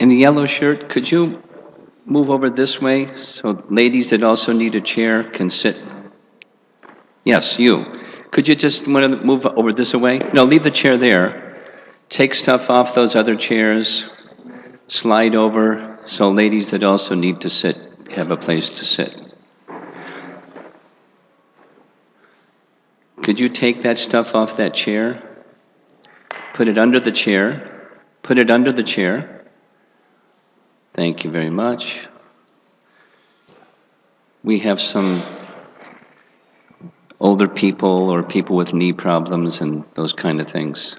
In the yellow shirt, could you move over this way so ladies that also need a chair can sit? Yes, you. Could you just want to move over this way? No, leave the chair there. Take stuff off those other chairs. Slide over so ladies that also need to sit have a place to sit. Could you take that stuff off that chair? Put it under the chair. Put it under the chair. Thank you very much. We have some older people or people with knee problems and those kind of things.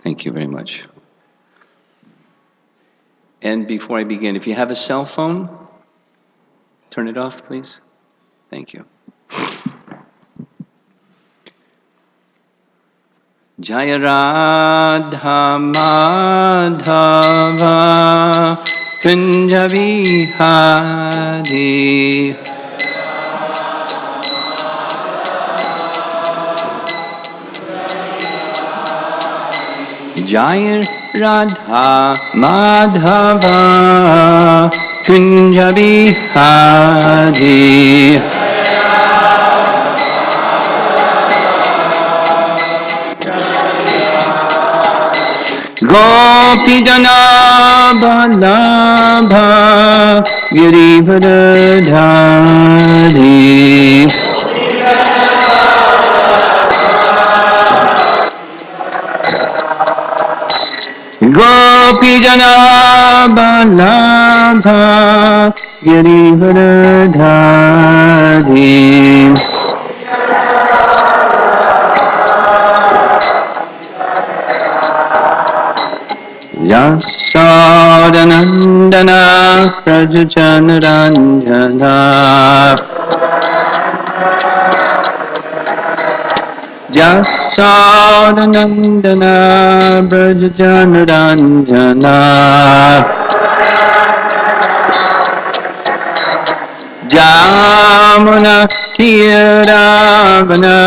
Thank you very much. And before I begin, if you have a cell phone, turn it off, please. Thank you. Jaya Radha Madhava Kunja Vihari Jaya Radha Madhava Kunja Vihari Gopi Jana Vallabha Girivardhari Gopi Jana Vallabha Girivardhari Yasodanandana Prajacanaranjana Yasodanandana Prajacanaranjana Jamuna Tiravana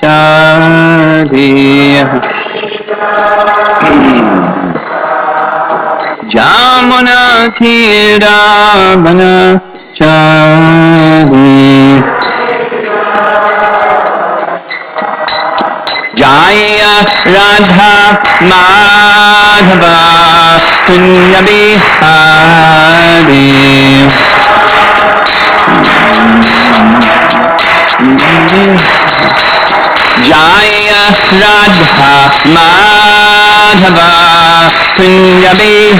Chariya Jamuna Tiravana Chari Jaya Radha Madhava Kunja Vihari Jaya Radha Madhava Kunja Vihari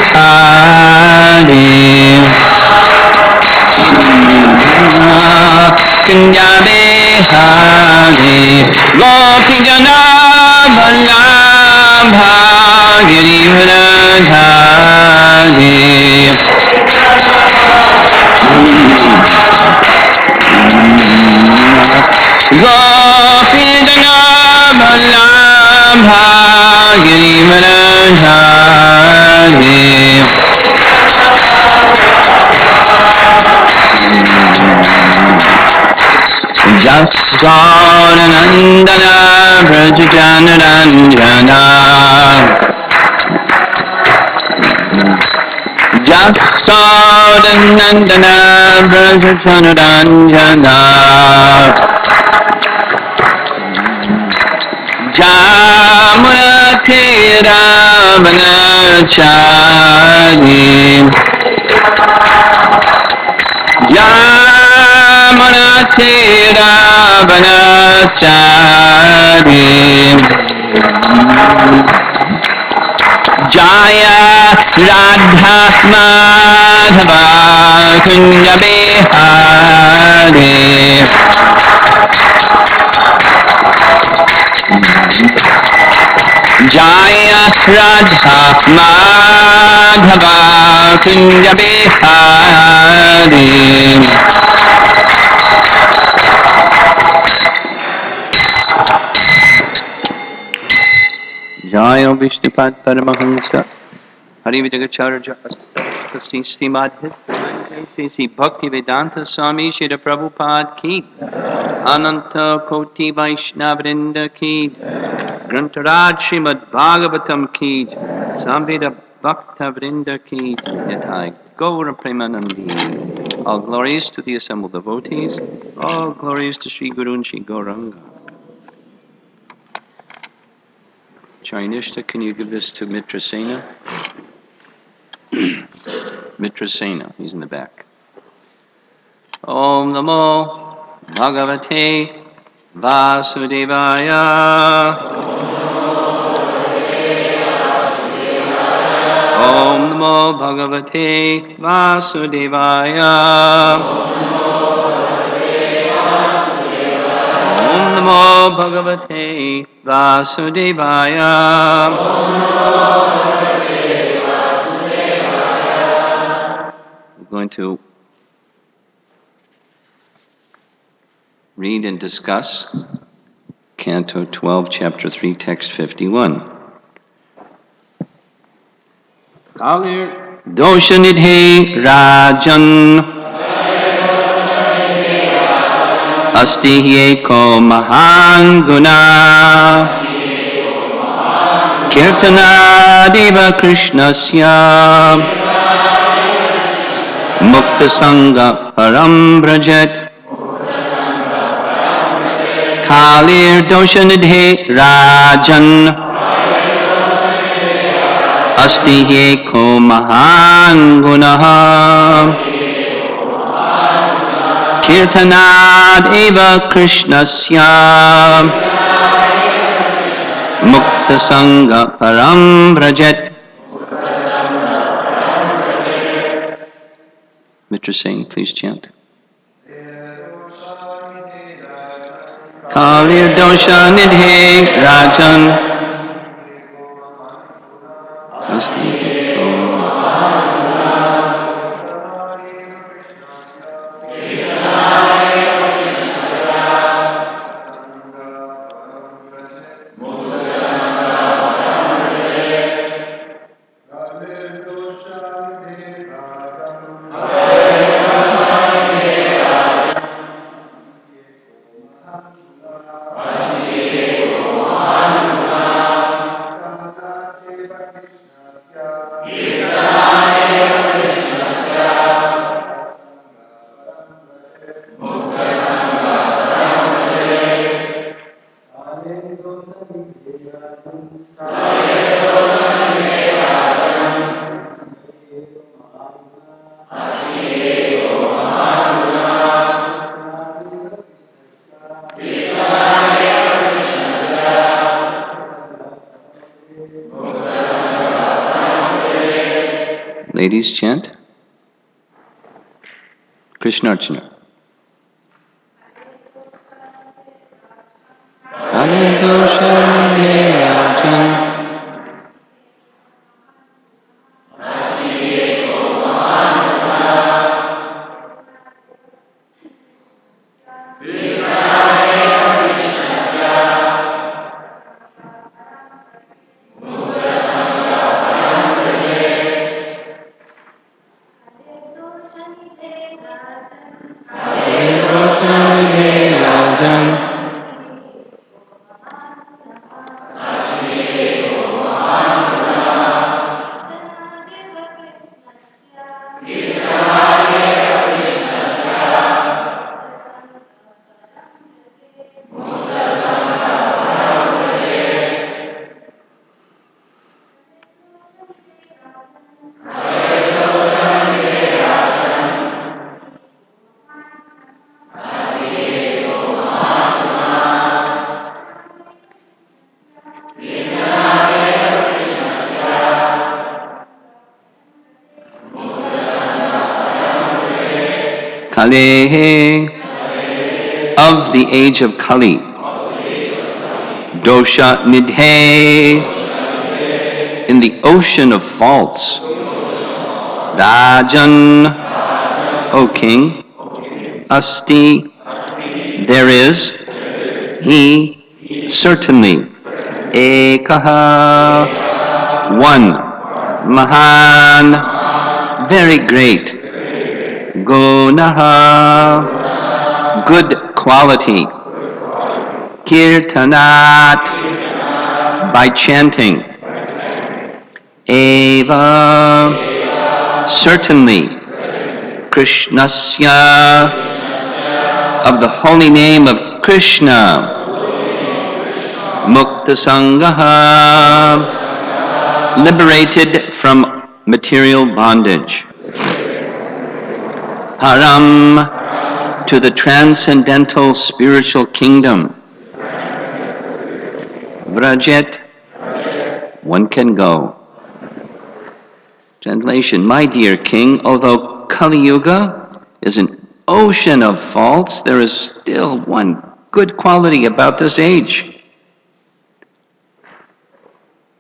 Kunja Vihari Gopi Jana Vallabha Girivardhari Gopi Jana Vallabha Girivardhari Jasodanandana Brajacanaranjana Jasodanandana Brajacanaranjana Jamuna Tiravana Chari Jamuna Tiravana Chari Jaya Radha Madhava Kunja Vihari Jaya Radha Madhava Kunja Vihari Jaya Vishnupad Paramahansa Hari Vijagacharya Sri Madhis Sri Bhakti Vedanta Swami Shri Prabhupada Ki Ananta Koti Vaishnavrinda Ki Grantaraj Srimad Bhagavatam Ki Samveda Bhakta Vrinda Ki Yathai Gaura Premanandi. All glories to the assembled devotees. All glories to Sri Guru and Sri Gauranga. Chainishta, can you give this to Mitrasena? Mitrasena, he's in the back. Om Namo Bhagavate Vasudevaya. Om Namo Bhagavate Vasudevaya. Om Namo Bhagavate Vasudevaya. We're going to read and discuss Canto 12, Chapter 3, Text 51. Kalir Doshanidhe Rajan Asti Eko Mahan Guna Kirtana Deva Krishnasya Mukta Sangha Param Brajet Kalir Doshanidhe Rajan Asti Eko Mahan Gunaha Kirtanad Eva Krishnasya Mukta Sangha Param Brajet. Mitra Singh, please chant. Kalir Dosha Nidhe Rajan Ladies, chant. Krishnarchana. Kalehe, of the age of Kali. Dosha Nidhe, in the ocean of faults. Rajan, O king. Asti, there is. He, certainly. Ekaha, one. Mahan, very great. Gunaha, good quality. Kirtanat, by chanting. eva, certainly, Krishnasya, of the holy name of Krishna, Mukta Sangaha, liberated from material bondage. Param, to the transcendental spiritual kingdom. Vrajet, one can go. Translation, my dear king, although Kali Yuga is an ocean of faults, there is still one good quality about this age.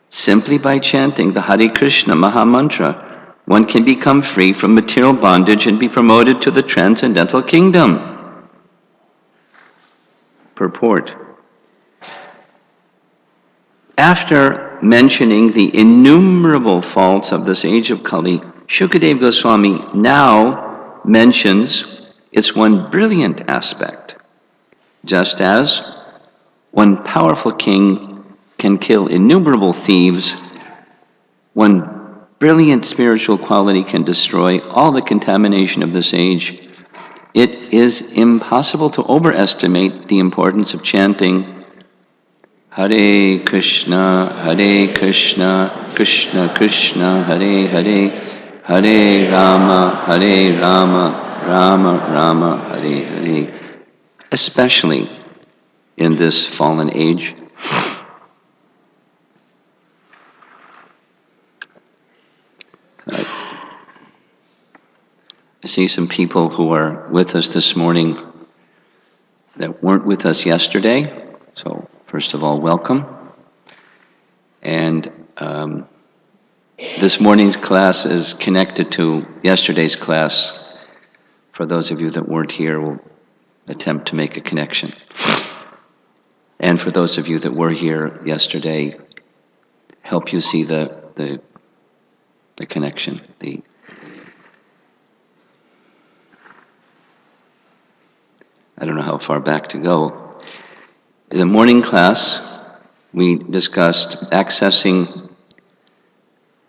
Simply by chanting the Hare Krishna Maha Mantra, one can become free from material bondage and be promoted to the transcendental kingdom. Purport. After mentioning the innumerable faults of this age of Kali, Shukadeva Goswami now mentions its one brilliant aspect. Just as one powerful king can kill innumerable thieves, one brilliant spiritual quality can destroy all the contamination of this age. It is impossible to overestimate the importance of chanting Hare Krishna, Krishna Krishna, Hare Hare, Hare Rama, Rama Rama, Hare Hare, especially in this fallen age. I see some people who are with us this morning that weren't with us yesterday. So first of all, welcome. And this morning's class is connected to yesterday's class. For those of you that weren't here, we'll attempt to make a connection. And for those of you that were here yesterday, help you see the connection, I don't know how far back to go. In the morning class, we discussed accessing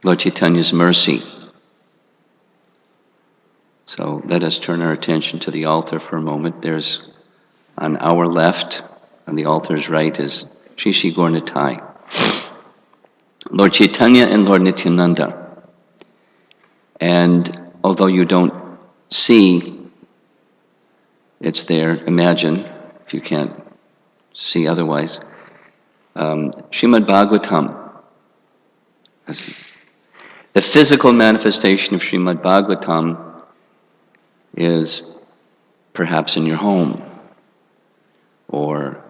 Lord Chaitanya's mercy. So let us turn our attention to the altar for a moment. There's, on our left, on the altar's right, is Shri Shri Gaur Nitai, Lord Chaitanya and Lord Nityananda. And although you don't see, it's there, imagine, if you can't see otherwise. Srimad Bhagavatam, the physical manifestation of Srimad Bhagavatam is perhaps in your home, or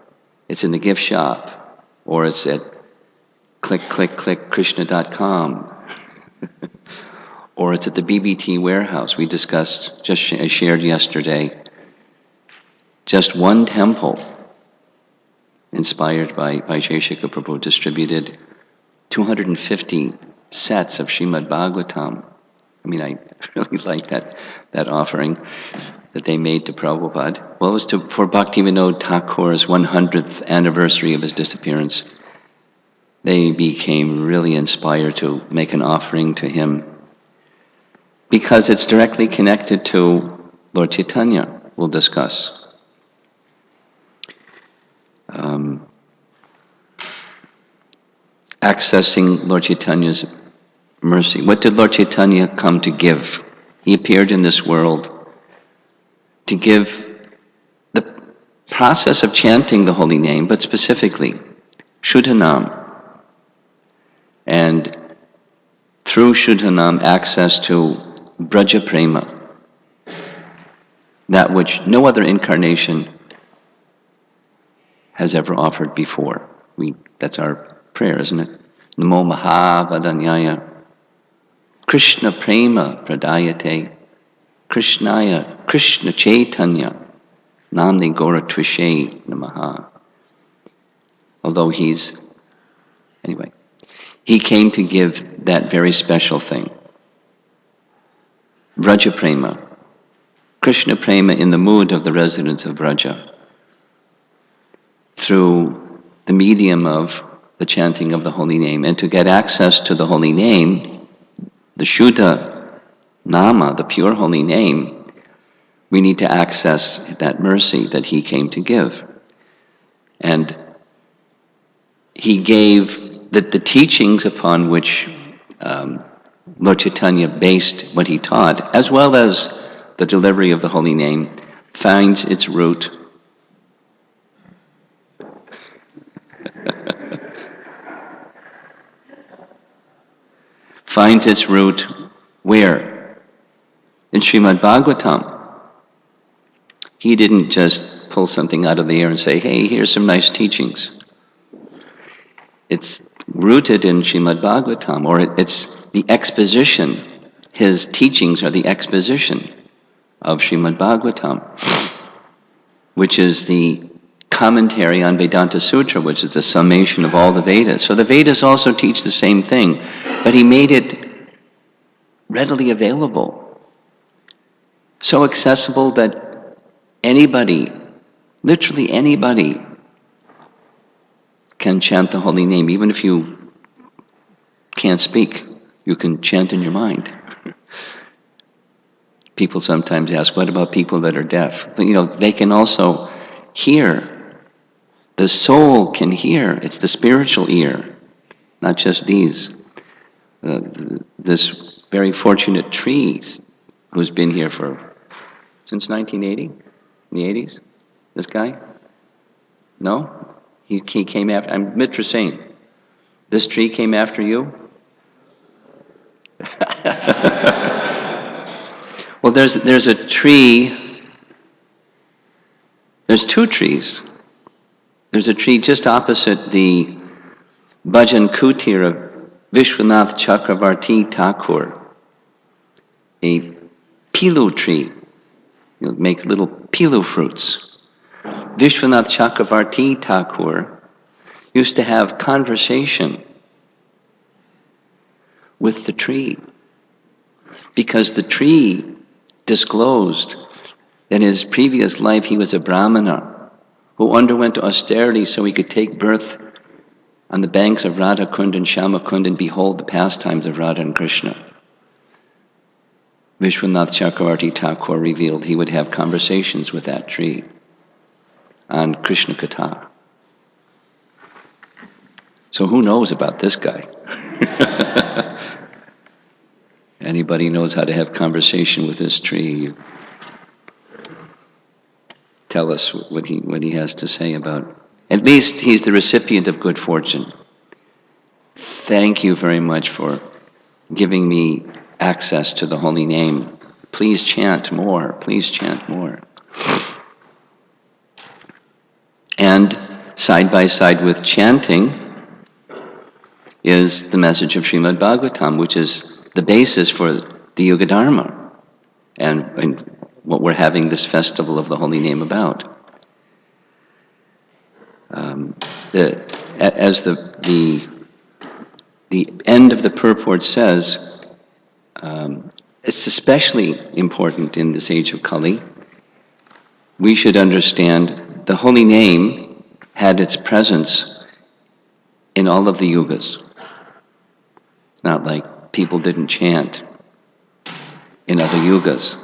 it's in the gift shop, or it's at Krishna.com, or it's at the BBT warehouse. We discussed, I shared yesterday, just one temple inspired by Jaishika Prabhu distributed 250 sets of Srimad Bhagavatam. I mean, I really like that offering that they made to Prabhupada. Well, it was for Bhaktivinoda Thakur's 100th anniversary of his disappearance. They became really inspired to make an offering to him because it's directly connected to Lord Chaitanya, we'll discuss. Accessing Lord Chaitanya's mercy. What did Lord Chaitanya come to give? He appeared in this world to give the process of chanting the holy name, but specifically Shuddhanam. And through Shuddhanam, access to Braja Prema, that which no other incarnation has ever offered before. That's our prayer, isn't it? Namo Mahavadanyaya Krishna Prema Pradayate Krishnaya Krishna Chaitanya Namni Gora Tvishe Namaha. Although he came to give that very special thing. Vraja Prema. Krishna Prema in the mood of the residents of Vraja. Through the medium of the chanting of the holy name. And to get access to the holy name, the Shuddha Nama, the pure holy name, we need to access that mercy that he came to give. And he gave the teachings upon which Lord Caitanya based what he taught, as well as the delivery of the holy name, finds its root finds its root where? In Srimad Bhagavatam. He didn't just pull something out of the air and say, hey, here's some nice teachings. It's rooted in Srimad Bhagavatam, or it's the exposition. His teachings are the exposition of Srimad Bhagavatam, which is the commentary on Vedanta Sutra, which is the summation of all the Vedas. So the Vedas also teach the same thing, but he made it readily available, so accessible that anybody, literally anybody, can chant the holy name. Even if you can't speak, you can chant in your mind. People sometimes ask, what about people that are deaf? But they can also hear. The soul can hear. It's the spiritual ear, not just these. This very fortunate tree who's been here since 1980, in the 80s, this guy? No? He came after, I'm Mitra Saint. This tree came after you? Well, there's a tree, there's two trees. There's a tree just opposite the Bhajan Kutir of Vishwanath Chakravarti Thakur, a pilu tree. You'll make little pilu fruits. Vishwanath Chakravarti Thakur used to have conversation with the tree, because the tree disclosed that in his previous life he was a Brahmana who underwent austerity so he could take birth on the banks of Radha Kund and Shama Kund and behold the pastimes of Radha and Krishna. Vishwanath Chakravarti Thakur revealed he would have conversations with that tree on Krishna Katha. So who knows about this guy? Anybody knows how to have conversation with this tree? Tell us what he has to say about. At least he's the recipient of good fortune. Thank you very much for giving me access to the holy name. Please chant more. Please chant more. And side by side with chanting is the message of Srimad Bhagavatam, which is the basis for the Yuga Dharma and what we're having this festival of the holy name about. As the end of the purport says, it's especially important in this age of Kali. We should understand the holy name had its presence in all of the yugas. It's not like people didn't chant in other yugas.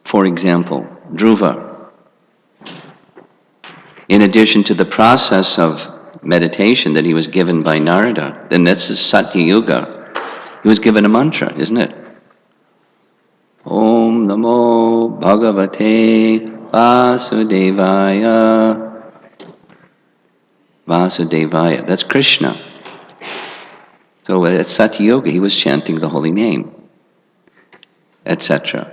For example, Dhruva, in addition to the process of meditation that he was given by Narada, then this is Satya Yuga, he was given a mantra, isn't it? Om Namo Bhagavate Vasudevaya. Vasudevaya, that's Krishna. So at Satya Yoga, he was chanting the holy name, etc.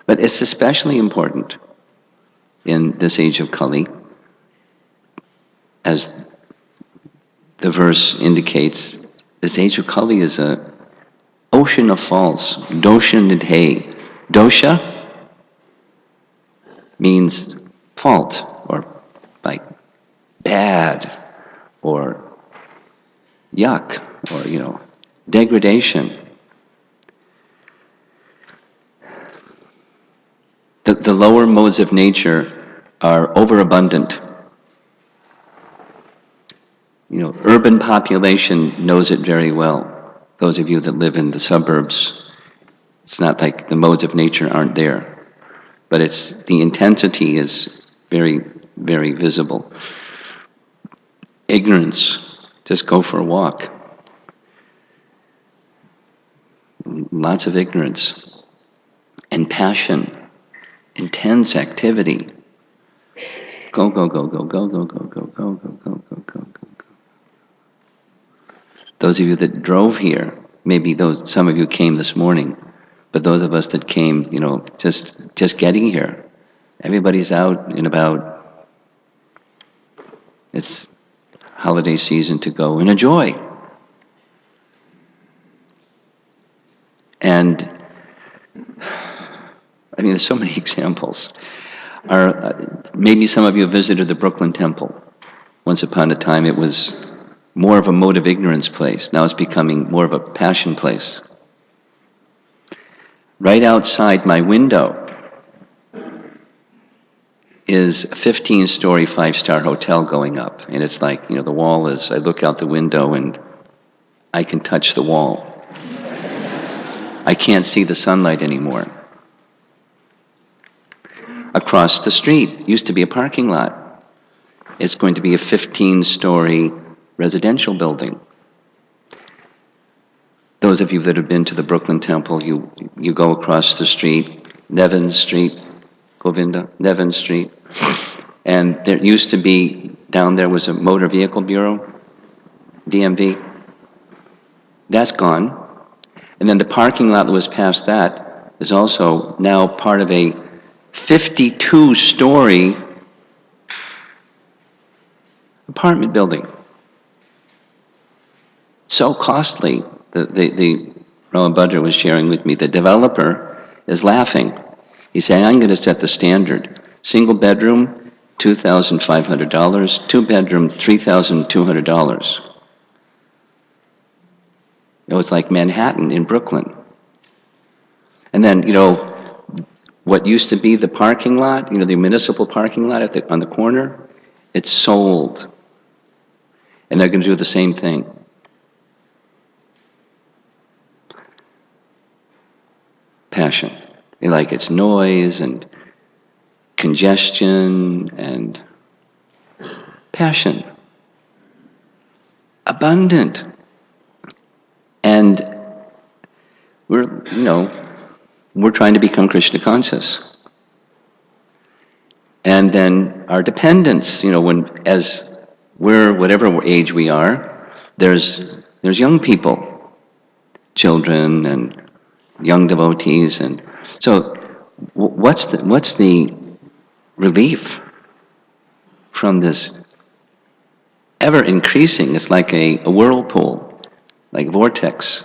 But it's especially important in this age of Kali, as the verse indicates. This age of Kali is an ocean of faults. Dosha nidhe. Dosha means fault, or like bad, or yuck, or degradation. The lower modes of nature are overabundant. Urban population knows it very well. Those of you that live in the suburbs, it's not like the modes of nature aren't there, but the intensity is very, very visible. Ignorance, just go for a walk. Lots of ignorance. And passion, intense activity. Go, go, go, go, go, go, go, go, go, go, go, go, go, go. Those of you that drove here, maybe some of you came this morning, but those of us that came, just getting here, everybody's out and about. It's holiday season to go and enjoy. And there's so many examples. Maybe some of you visited the Brooklyn Temple. Once upon a time, it was more of a mode of ignorance place. Now it's becoming more of a passion place. Right outside my window is a 15-story, 5-star hotel going up. And it's like, the wall is, I look out the window and I can touch the wall. I can't see the sunlight anymore. Across the street used to be a parking lot. It's going to be a 15-story residential building. Those of you that have been to the Brooklyn Temple, you go across the street, Nevin Street, Govinda, Nevin Street, and there used to be, down there was a motor vehicle bureau, DMV. That's gone. And then the parking lot that was past that is also now part of a 52-story apartment building. So costly. The Romapada was sharing with me, the developer is laughing. He's saying, I'm going to set the standard. Single bedroom, $2,500. Two bedroom, $3,200. It was like Manhattan in Brooklyn. And then, what used to be the parking lot, the municipal parking lot on the corner, it's sold. And they're going to do the same thing. Passion. It's noise and congestion and passion. Abundant. And we're trying to become Krishna conscious. And then our dependence, as we're whatever age we are, there's young people, children and young devotees, and so what's the relief from this ever increasing? It's like a whirlpool, like vortex,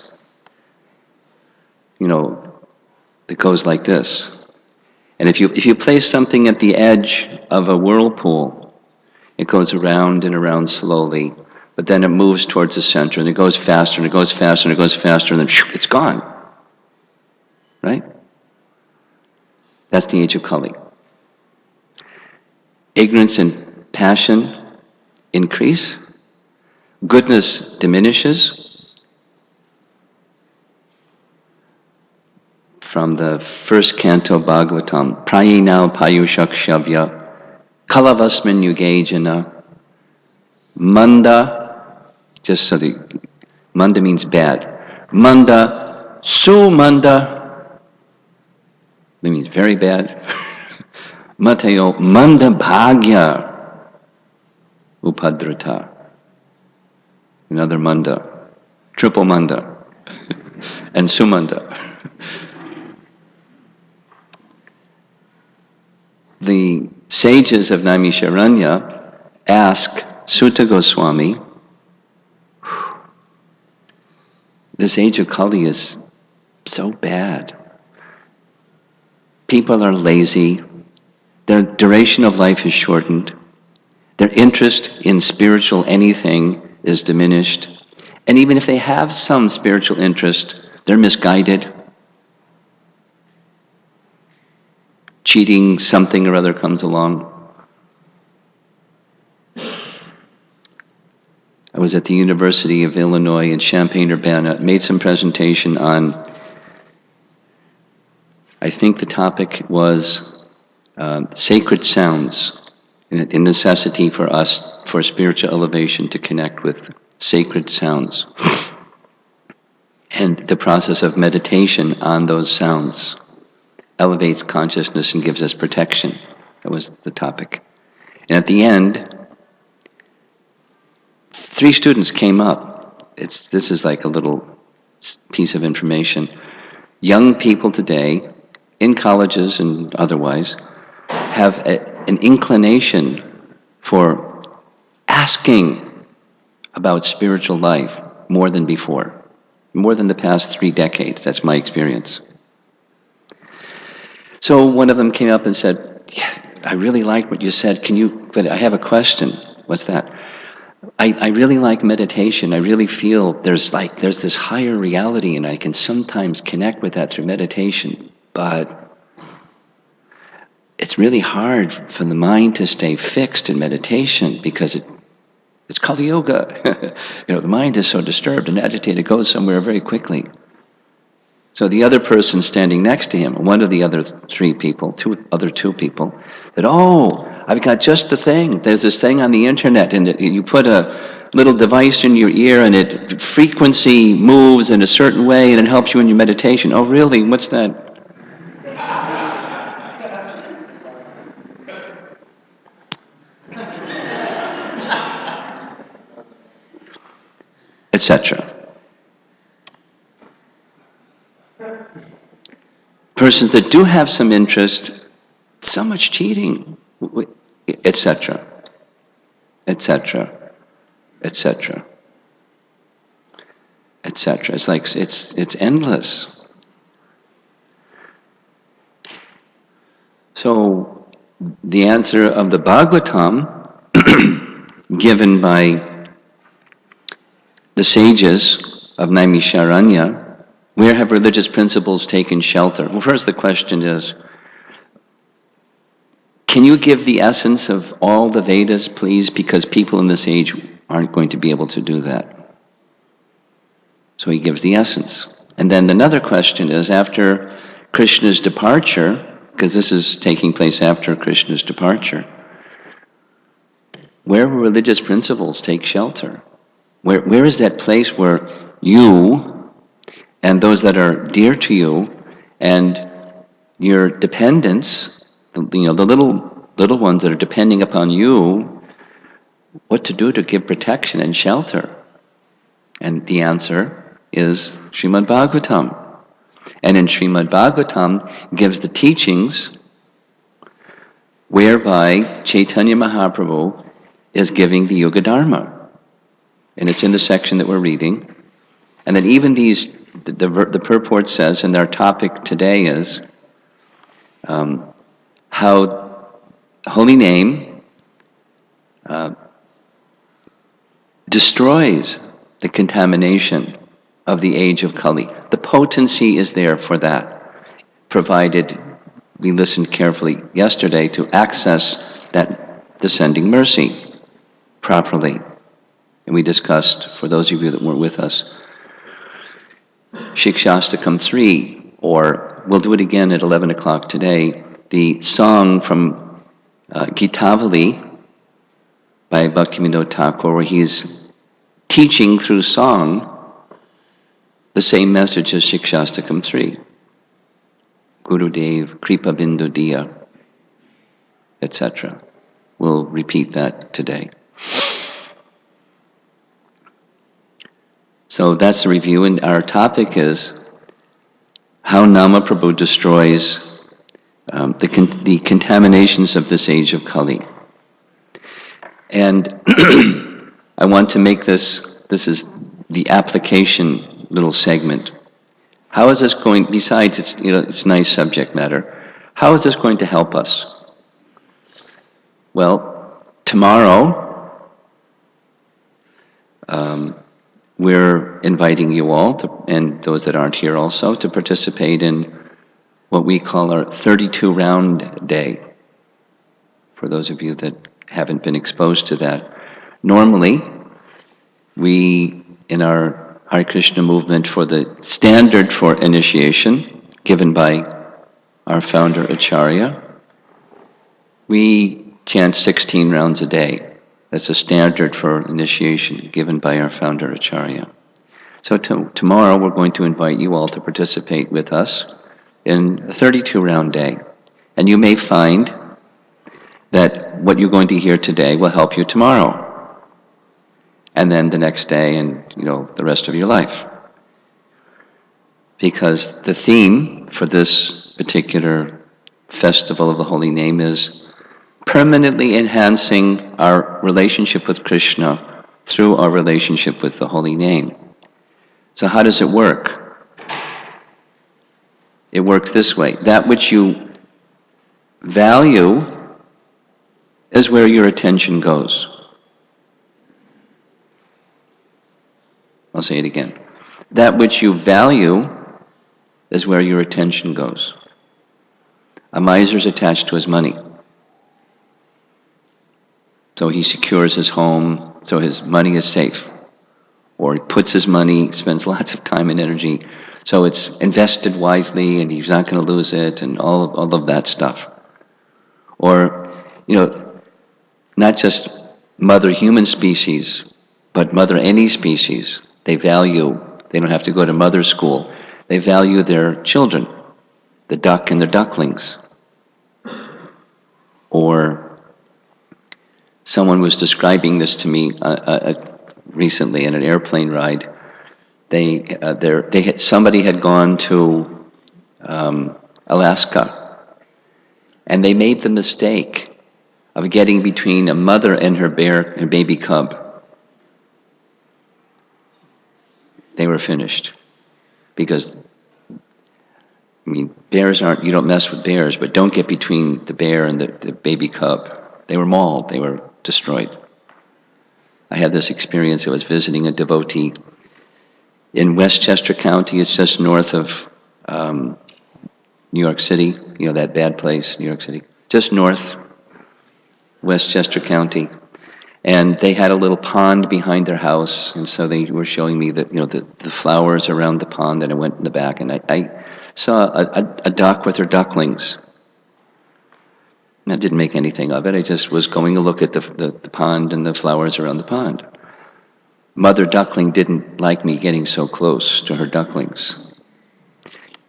that goes like this. And if you place something at the edge of a whirlpool, it goes around and around slowly, but then it moves towards the center, and it goes faster, and it goes faster, and it goes faster, and then it's gone. Right? That's the age of Kali. Ignorance and passion increase. Goodness diminishes. From the first canto Bhagavatam, Prayinal Payushakshavya, Kalavasmin Yugajana, Manda, just so Manda means bad. Manda, Sumanda, that means very bad. Matayo, Manda Bhagya, Upadrata. Another Manda, triple Manda, and Sumanda. The sages of Naimisharanya ask Sutta Goswami, this age of Kali is so bad. People are lazy, their duration of life is shortened, their interest in spiritual anything is diminished, and even if they have some spiritual interest, they're misguided. Cheating, something or other comes along. I was at the University of Illinois in Champaign-Urbana, made some presentation on, I think the topic was sacred sounds, the necessity for us, for spiritual elevation, to connect with sacred sounds, and the process of meditation on those sounds elevates consciousness and gives us protection. That was the topic. And at the end, 3 students came up. This is like a little piece of information. Young people today, in colleges and otherwise, have an inclination for asking about spiritual life more than before, more than the past 3 decades. That's my experience. So one of them came up and said, "Yeah, I really like what you said. But I have a question." "What's that?" I really like meditation. I really feel there's this higher reality, and I can sometimes connect with that through meditation. But it's really hard for the mind to stay fixed in meditation because it's Kali Yoga. The mind is so disturbed and agitated, it goes somewhere very quickly. So the other person standing next to him, one of the other 3 people, two people, said, "Oh, I've got just the thing. There's this thing on the internet, and you put a little device in your ear, and it frequency moves in a certain way, and it helps you in your meditation." "Oh, really? What's that?" Etc. Persons that do have some interest, so much cheating, etc., etc., etc., etc. It's like it's endless. So the answer of the Bhagavatam, given by the sages of Naimisharanya, where have religious principles taken shelter? Well, first the question is, can you give the essence of all the Vedas, please? Because people in this age aren't going to be able to do that. So he gives the essence. And then another question is, after Krishna's departure, because this is taking place after Krishna's departure, where will religious principles take shelter? Where is that place where you and those that are dear to you and your dependents, the little ones that are depending upon you, what to do to give protection and shelter? And the answer is Srimad Bhagavatam. And in Srimad Bhagavatam gives the teachings whereby Caitanya Mahaprabhu is giving the Yuga Dharma. And it's in the section that we're reading. And then even the purport says, and our topic today is how holy name destroys the contamination of the age of Kali. The potency is there for that, provided we listened carefully yesterday to access that descending mercy properly. And we discussed, for those of you that weren't with us, Shikshastakam 3, or we'll do it again at 11 o'clock today, the song from Gitavali by Bhaktivinoda Thakur, where he's teaching through song the same message as Shikshastakam 3. Gurudev, Kripa Bindu Diya, etc. We'll repeat that today. So that's the review, and our topic is how Nama Prabhu destroys the contaminations of this age of Kali. And I want to make this is the application little segment. How is this going, besides it's nice subject matter, how is this going to help us? Well, tomorrow, we're inviting you all, and those that aren't here also, to participate in what we call our 32-round day, for those of you that haven't been exposed to that. Normally, We, in our Hare Krishna movement, for the standard for initiation given by our founder Acharya, we chant 16 rounds a day. That's a standard for initiation given by our founder Acharya. So tomorrow we're going to invite you all to participate with us in a 32-round day. And you may find that what you're going to hear today will help you tomorrow, and then the next day, and the rest of your life. Because the theme for this particular Festival of the Holy Name is permanently enhancing our relationship with Krishna through our relationship with the Holy Name. So how does it work? It works this way. That which you value is where your attention goes. I'll say it again. That which you value is where your attention goes. A miser's attached to his money. So he secures his home, so his money is safe. Or he puts his money, spends lots of time and energy, so it's invested wisely and he's not going to lose it, and all of that stuff. Or, not just mother human species, but mother any species. They don't have to go to mother school. They value their children, the duck and their ducklings. Or someone was describing this to me recently in an airplane ride. Somebody had gone to Alaska, and they made the mistake of getting between a mother and her baby cub. They were finished. Because, bears you don't mess with bears, but don't get between the bear and the baby cub. They were mauled, they were destroyed. I had this experience. I was visiting a devotee in Westchester County. It's just north of New York City, that bad place, New York City. Just north, Westchester County. And they had a little pond behind their house, and so they were showing me the flowers around the pond, and I went in the back, and I saw a duck with her ducklings. I didn't make anything of it. I just was going to look at the pond and the flowers around the pond. Mother duckling didn't like me getting so close to her ducklings.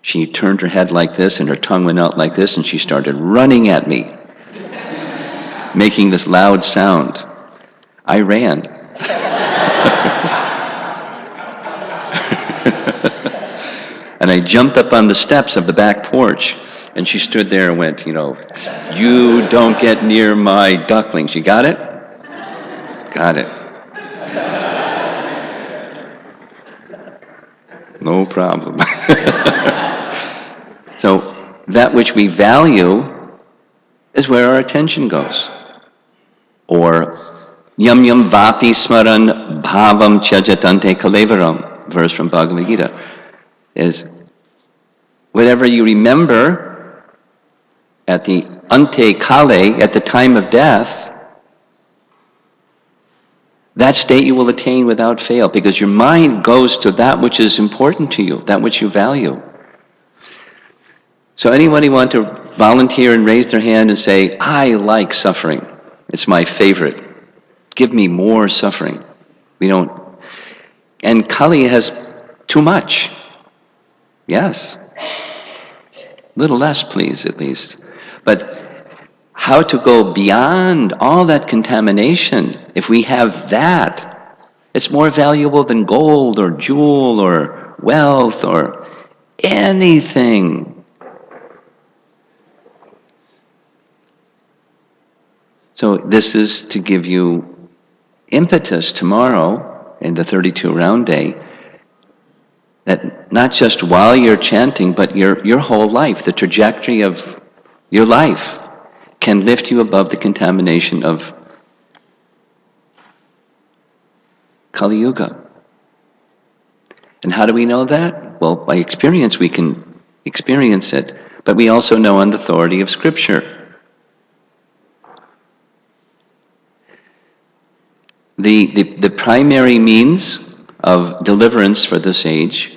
She turned her head like this, and her tongue went out like this, and she started running at me, making this loud sound. I ran. And I jumped up on the steps of the back porch, and she stood there and went, "You don't get near my ducklings." You got it? Got it. No problem. So that which we value is where our attention goes. Or yam yam vapi smaran bhavam chajatante kalevaram, verse from Bhagavad Gita, is whatever you remember at the ante kale, at the time of death, that state you will attain without fail, because your mind goes to that which is important to you, that which you value. So anybody want to volunteer and raise their hand and say, "I like suffering. It's my favorite. Give me more suffering." We don't. And Kali has too much. Yes. A little less, please, at least. But how to go beyond all that contamination, if we have that, it's more valuable than gold or jewel or wealth or anything. So this is to give you impetus tomorrow in the 32-round day, that not just while you're chanting, but your whole life, the trajectory of your life can lift you above the contamination of Kali Yuga. And how do we know that? Well, by experience we can experience it, but we also know on the authority of Scripture. The primary means of deliverance for this age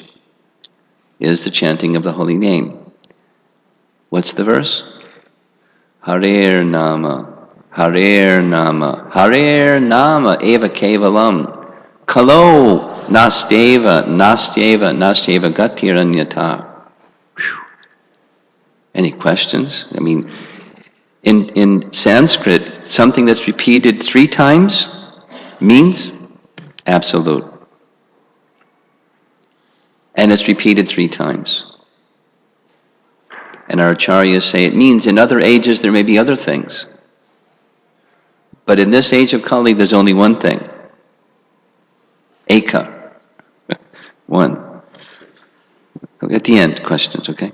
is the chanting of the holy name. What's the verse? Harer Nama, Harer Nama, Harer Nama Eva Kevalam, Kalo Nasteva, Nasteva, Nasteva Gatiranyata. Any questions? I mean, in Sanskrit, something that's repeated 3 times means absolute. And it's repeated 3 times. And our acharyas say it means in other ages there may be other things. But in this age of Kali, there's only one thing. Eka. One. At the end, questions, okay?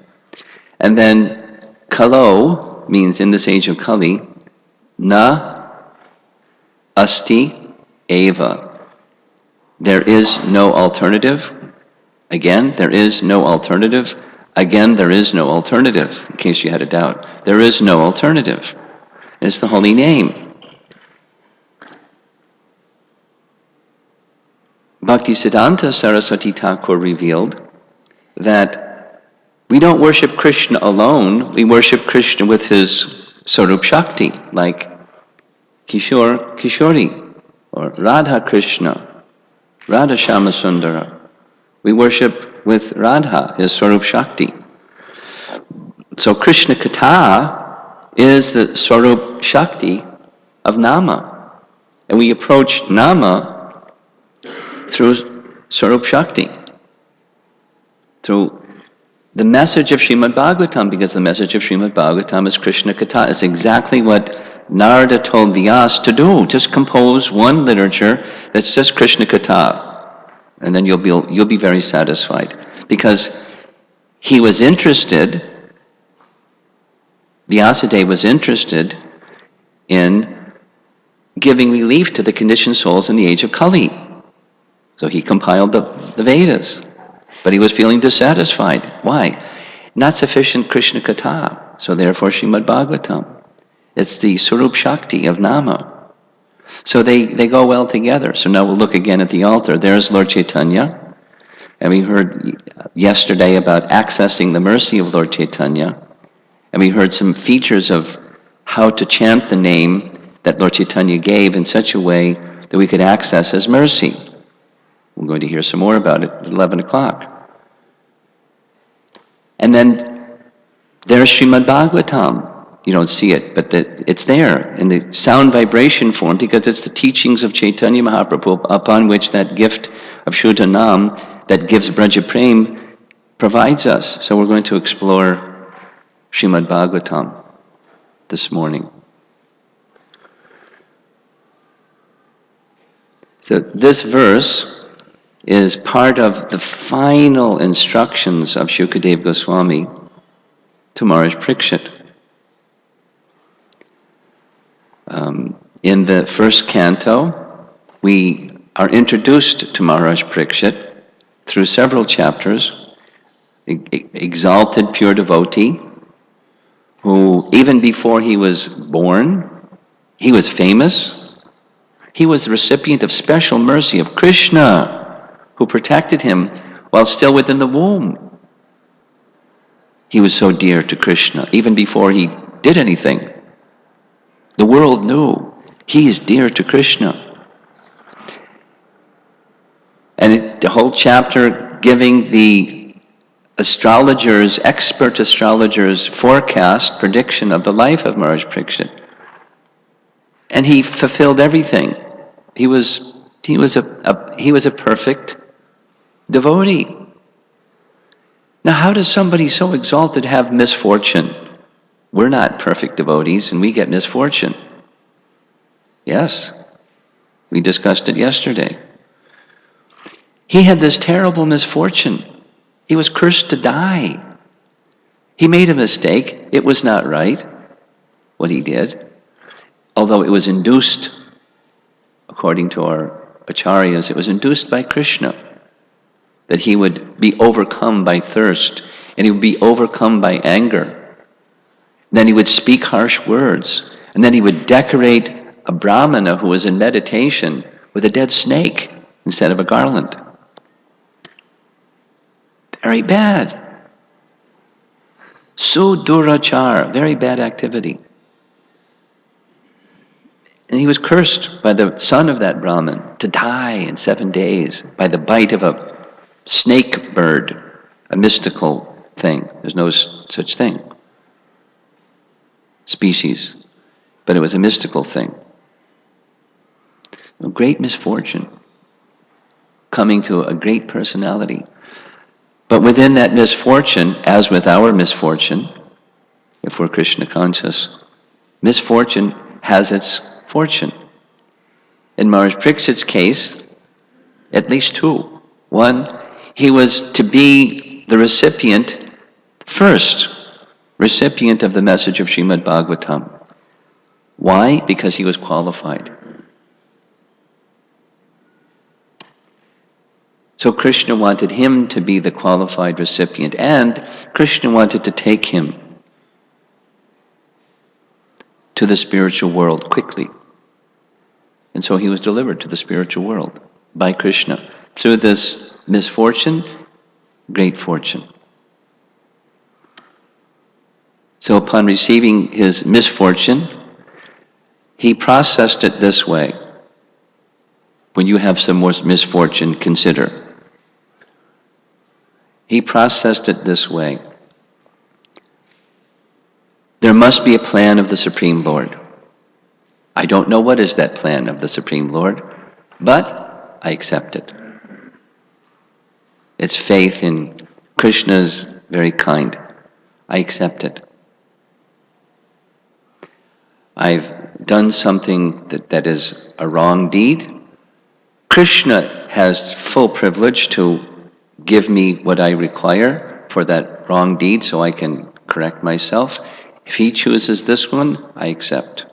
And then Kalo means in this age of Kali, na asti eva. There is no alternative. Again, there is no alternative. Again, there is no alternative, in case you had a doubt. There is no alternative. It's the holy name. Bhaktisiddhanta Saraswati Thakur revealed that we don't worship Krishna alone, we worship Krishna with his Sarup Shakti, like Kishore, Kishori, or Radha Krishna, Radha Shama Sundara. We worship with Radha, his Sarup Shakti. So Krishna Katha is the Sarup Shakti of Nama. And we approach Nama through Sarup Shakti, through the message of Srimad Bhagavatam, because the message of Srimad Bhagavatam is Krishna Katha. It's exactly what Narada told Vyasa to do. Just compose one literature that's just Krishna Katha. And then you'll be very satisfied. Because he was interested, Vyasadeva was interested in giving relief to the conditioned souls in the age of Kali. So he compiled the Vedas. But he was feeling dissatisfied. Why? Not sufficient Krishna Katha. So therefore Srimad Bhagavatam. It's the Sarup Shakti of Nama. So they go well together. So now we'll look again at the altar. There's Lord Caitanya. And we heard yesterday about accessing the mercy of Lord Caitanya. And we heard some features of how to chant the name that Lord Caitanya gave in such a way that we could access his mercy. We're going to hear some more about it at 11 o'clock. And then there's Srimad Bhagavatam. You don't see it, but it's there in the sound vibration form, because it's the teachings of Chaitanya Mahaprabhu upon which that gift of Shuddha Nam that gives Braja Prem provides us. So we're going to explore Srimad Bhagavatam this morning. So this verse is part of the final instructions of Shukadeva Goswami to Maharaj Parikshit. In the first canto, we are introduced to Maharaj Parikshit through several chapters, exalted pure devotee, who even before he was born, he was famous. He was the recipient of special mercy of Krishna, who protected him while still within the womb. He was so dear to Krishna, even before he did anything. The world knew he's dear to Krishna. And the whole chapter giving the expert astrologers' forecast, prediction of the life of Maharaj Parikshit. And he fulfilled everything. He was a perfect devotee. Now, how does somebody so exalted have misfortune? We're not perfect devotees, and we get misfortune. Yes, we discussed it yesterday. He had this terrible misfortune. He was cursed to die. He made a mistake. It was not right, what he did. Although it was induced, according to our acharyas, it was induced by Krishna, that he would be overcome by thirst, and he would be overcome by anger. Then he would speak harsh words, and then he would decorate a brahmana who was in meditation with a dead snake instead of a garland. Very bad. Sudurachar, very bad activity. And he was cursed by the son of that Brahmin to die in 7 days by the bite of a snake bird, a mystical thing. There's no such thing. Species. But it was a mystical thing. A great misfortune coming to a great personality. But within that misfortune, as with our misfortune, if we're Krishna conscious, misfortune has its fortune. In Maharaj Parikshit's case, at least 2. One, he was to be the recipient, first recipient of the message of Srimad Bhagavatam. Why? Because he was qualified. So Krishna wanted him to be the qualified recipient, and Krishna wanted to take him to the spiritual world quickly. And so he was delivered to the spiritual world by Krishna. Through this misfortune, great fortune. So upon receiving his misfortune, he processed it this way. When you have some more misfortune, consider. He processed it this way. There must be a plan of the Supreme Lord. I don't know what is that plan of the Supreme Lord, but I accept it. It's faith in Krishna's very kind. I accept it. I've done something that is a wrong deed. Krishna has full privilege to give me what I require for that wrong deed so I can correct myself. If he chooses this one, I accept.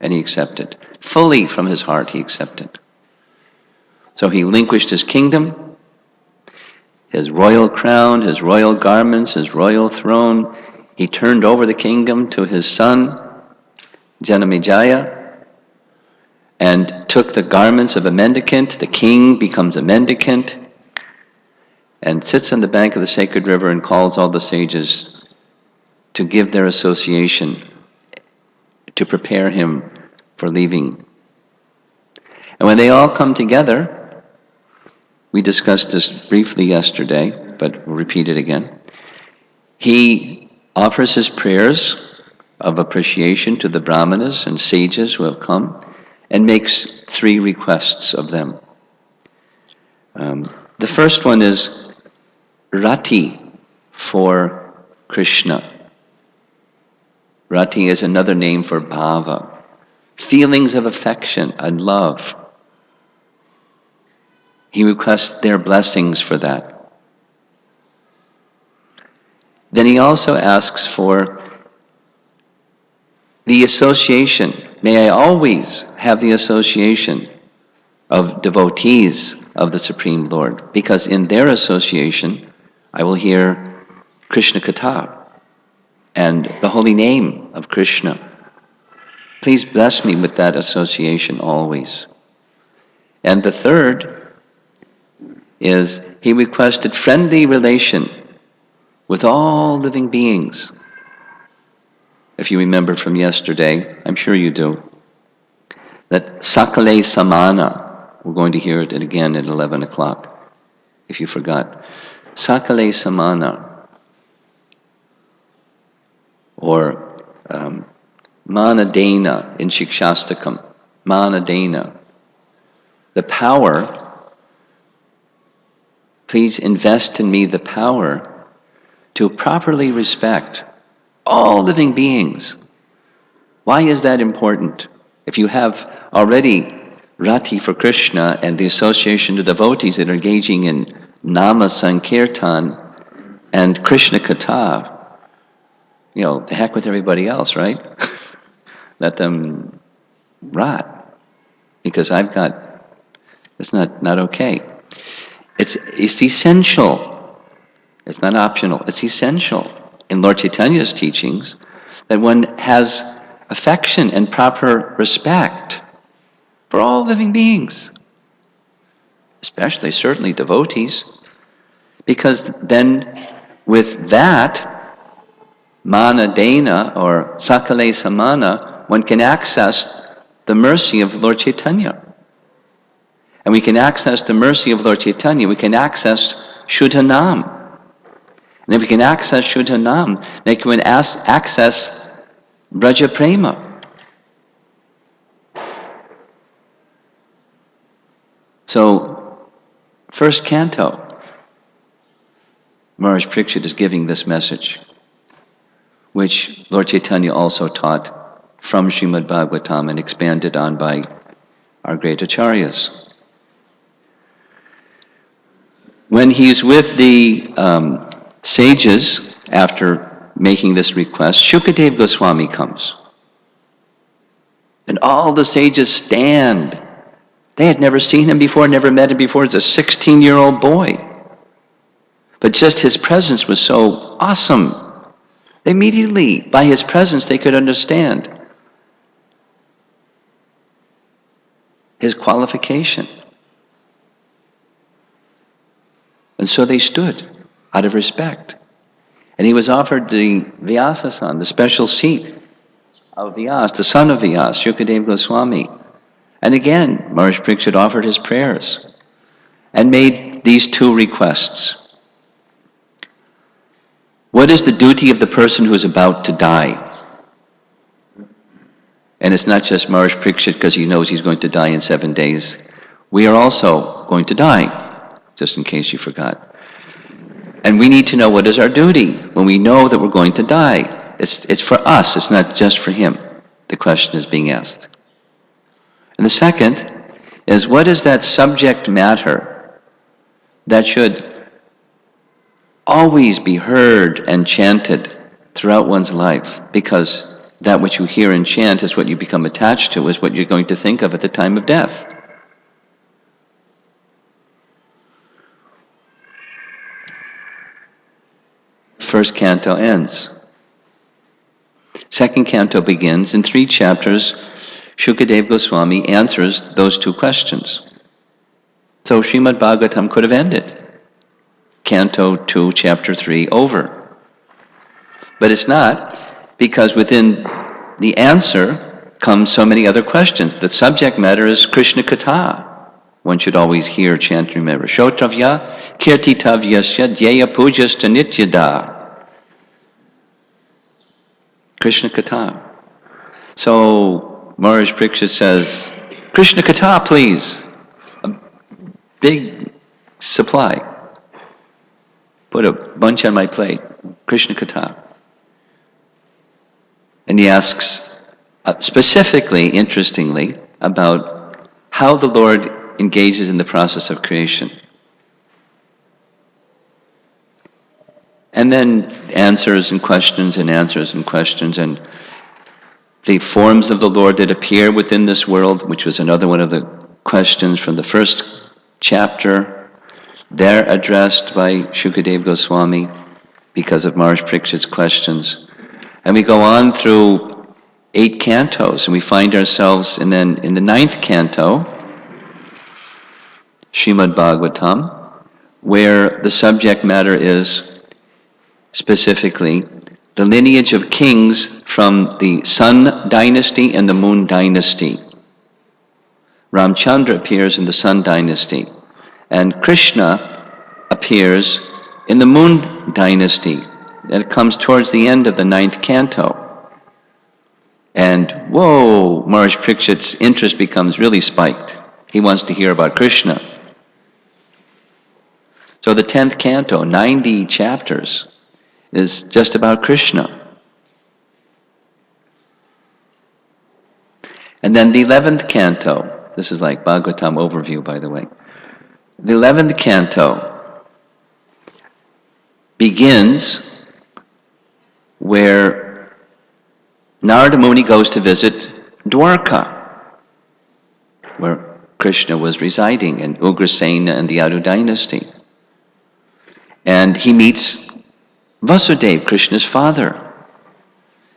And he accepted. Fully from his heart, he accepted. So he relinquished his kingdom, his royal crown, his royal garments, his royal throne. He turned over the kingdom to his son, Janamejaya, and took the garments of a mendicant. The king becomes a mendicant and sits on the bank of the sacred river and calls all the sages to give their association, to prepare him for leaving. And when they all come together, we discussed this briefly yesterday, but we'll repeat it again. He offers his prayers of appreciation to the brahmanas and sages who have come, and makes 3 requests of them. The first one is Rati for Krishna. Rati is another name for bhava, feelings of affection and love. He requests their blessings for that. Then he also asks for the association. May I always have the association of devotees of the Supreme Lord, because in their association I will hear Krishna Katha and the holy name of Krishna. Please bless me with that association always. And the third is he requested friendly relation with all living beings. If you remember from yesterday, I'm sure you do, that Sakale Samana, we're going to hear it again at 11 o'clock, if you forgot. Sakale Samana, or Manadena in Shikshastakam, Manadena. The power, please invest in me the power to properly respect all living beings. Why is that important? If you have already Rati for Krishna and the association of devotees that are engaging in Nama Sankirtan and Krishna Katha, the heck with everybody else, right? Let them rot. Because it's not okay. It's essential. It's not optional. It's essential in Lord Chaitanya's teachings that one has affection and proper respect for all living beings. especially certainly devotees, because then with that mana dena or sakale samana, one can access the mercy of Lord Caitanya. And we can access the mercy of Lord Caitanya, we can access Shuddha Nam. And if we can access Shuddha Nam, then we can access Braja Prema. So, first canto, Maharaj Parikshit is giving this message, which Lord Caitanya also taught from Srimad Bhagavatam and expanded on by our great acharyas. When he's with the sages, after making this request, Shukadev Goswami comes. And all the sages stand. They had never seen him before, never met him before. He's a 16-year-old boy. But just his presence was so awesome. Immediately, by his presence, they could understand his qualification. And so they stood out of respect. And he was offered the Vyasasan, the special seat of Vyas, the son of Vyas, Shukadev Goswami. And again, Maharaj Parikshit offered his prayers and made these two requests. What is the duty of the person who is about to die? And it's not just Maharaj Parikshit because he knows he's going to die in 7 days. We are also going to die, just in case you forgot. And we need to know what is our duty when we know that we're going to die. It's for us, it's not just for him. The question is being asked. And the second is, what is that subject matter that should always be heard and chanted throughout one's life? Because that which you hear and chant is what you become attached to, is what you're going to think of at the time of death. First canto ends. Second canto begins. In 3 chapters, Shukadev Goswami answers those 2 questions. So Srimad Bhagavatam could have ended. Canto 2, chapter 3, over. But it's not, because within the answer comes so many other questions. The subject matter is Krishna Katha. One should always hear, chant, and remember. Shotravya kirtitavyasya dhyaya pujasta nityada. Krishna Katha. So Maharaj Parikshit says, Krishna Katha, please. A big supply. Put a bunch on my plate. Krishna Katha. And he asks specifically, interestingly, about how the Lord engages in the process of creation. And then answers and questions and answers and questions, and the forms of the Lord that appear within this world, which was another one of the questions from the first chapter. They're addressed by Shukadev Goswami because of Maharaj Parikshit's questions. And we go on through 8 cantos, and we find ourselves, and then in the 9th canto, Srimad Bhagavatam, where the subject matter is specifically the lineage of kings from the Sun dynasty and the Moon dynasty. Ramchandra appears in the Sun dynasty, and Krishna appears in the Moon dynasty. And it comes towards the end of the 9th canto. And whoa, Maharaj Parikshit's interest becomes really spiked. He wants to hear about Krishna. So the 10th canto, 90 chapters, is just about Krishna. And then the 11th canto, this is like Bhagavatam overview, by the way. The 11th canto begins where Narada Muni goes to visit Dwarka, where Krishna was residing in Ugrasena and the Yadu dynasty. And he meets Vasudeva, Krishna's father.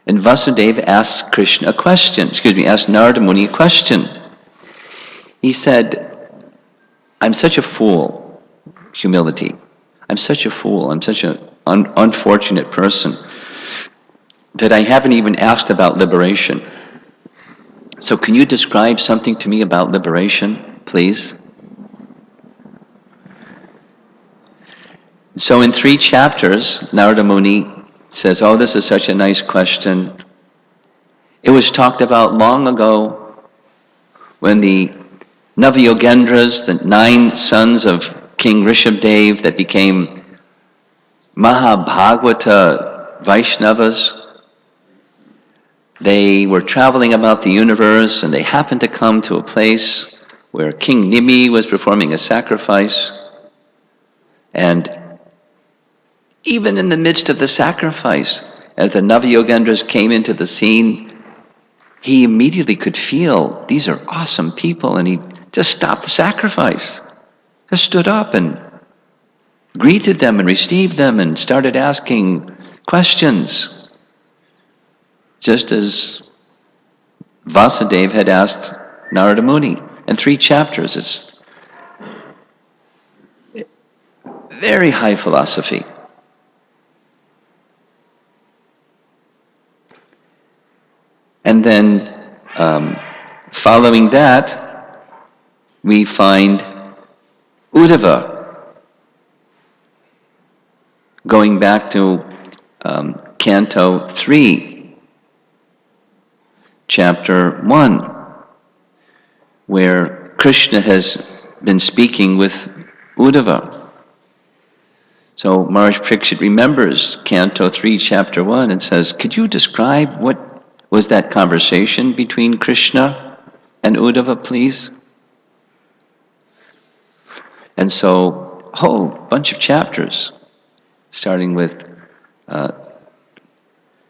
And Vasudeva asks Krishna a question, asks Narada Muni a question. He said, I'm such a fool, humility. I'm such a fool. I'm such an unfortunate person that I haven't even asked about liberation. So can you describe something to me about liberation, please? So in 3 chapters, Narada Muni says, oh, this is such a nice question. It was talked about long ago when the Navayogendras, the 9 sons of King Rishabdev that became Mahabhagavata Vaishnavas, they were traveling about the universe and they happened to come to a place where King Nimi was performing a sacrifice. And even in the midst of the sacrifice, as the Navayogendras came into the scene, he immediately could feel these are awesome people, and he just stopped the sacrifice, just stood up and greeted them and received them and started asking questions, just as Vasudeva had asked Narada Muni. In 3 chapters, it's very high philosophy. And then following that, we find Uddhava, going back to Canto 3, Chapter 1, where Krishna has been speaking with Uddhava. So Maharaj Parikshit remembers Canto 3, Chapter 1, and says, could you describe what was that conversation between Krishna and Uddhava, please? And so, a whole bunch of chapters, starting with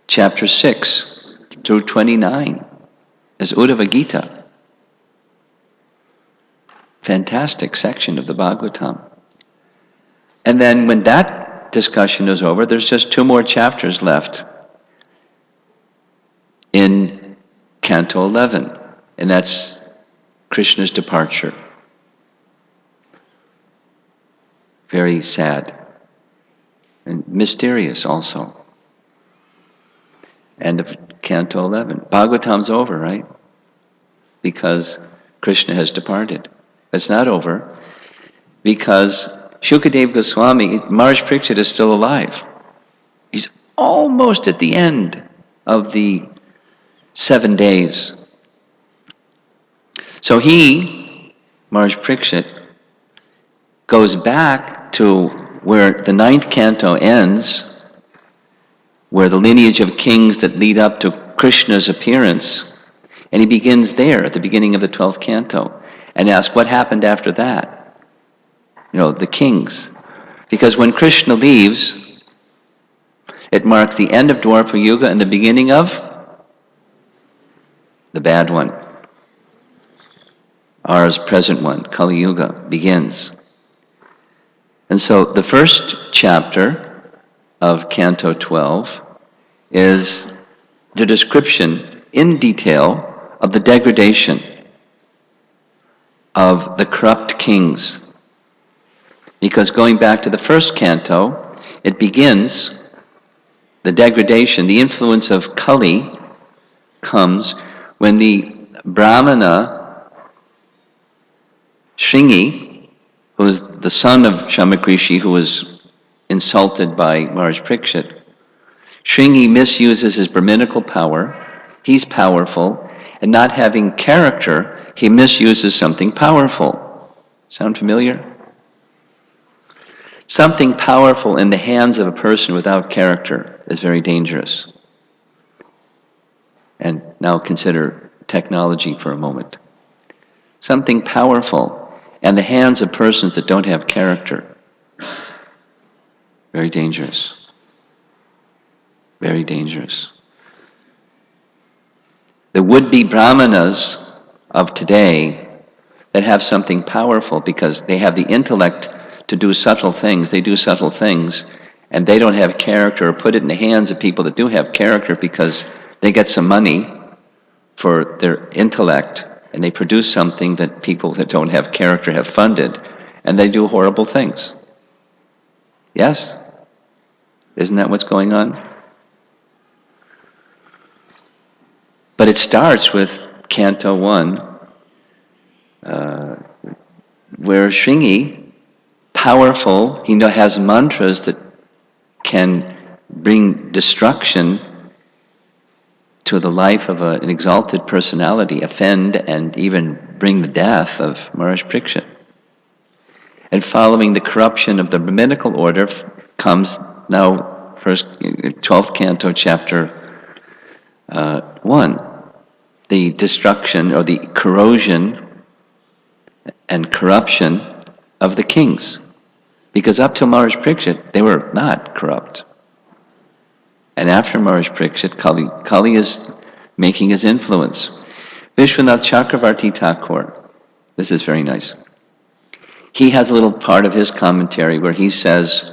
chapter 6 through 29, is Uddhava Gita. Fantastic section of the Bhagavatam. And then when that discussion is over, there's just 2 more chapters left in Canto 11, and that's Krishna's departure. Very sad and mysterious also. End of Canto 11. Bhagavatam's over, right? Because Krishna has departed. It's not over because Shukadeva Goswami, Maharaj Parikshit, is still alive. He's almost at the end of the 7 days. So he, Maharaj Parikshit, goes back to where the 9th canto ends, where the lineage of kings that lead up to Krishna's appearance, and he begins there at the beginning of the 12th canto and asks what happened after that. You know, the kings. Because when Krishna leaves, it marks the end of Dwapara Yuga and the beginning of the bad one. Ours present one, Kali Yuga, begins. And so the first chapter of Canto 12 is the description in detail of the degradation of the corrupt kings. Because going back to the first canto, it begins the degradation, the influence of Kali comes when the Brahmana Shringi, who was the son of Shamak Rishi, who was insulted by Maharaj Parikshit. Shringi misuses his Brahminical power. He's powerful, and not having character, he misuses something powerful. Sound familiar? Something powerful in the hands of a person without character is very dangerous. And now consider technology for a moment. Something powerful in the hands of persons that don't have character. Very dangerous. Very dangerous. The would-be brahmanas of today that have something powerful because they have the intellect to do subtle things, they do subtle things, and they don't have character, or put it in the hands of people that do have character because they get some money for their intellect, and they produce something that people that don't have character have funded. and they do horrible things. Yes? Isn't that what's going on? But it starts with Canto 1, where Shringi, powerful, he has mantras that can bring destruction to the life of an exalted personality, offend and even bring the death of Maharaj Parikshit. And following the corruption of the Brahminical order comes now 12th canto, chapter 1, the destruction or the corrosion and corruption of the kings. Because up till Maharaj Parikshit, they were not corrupt. And after Maharaj Parikshit, Kali is making his influence. Vishwanath Chakravarti Thakur, this is very nice. He has a little part of his commentary where he says,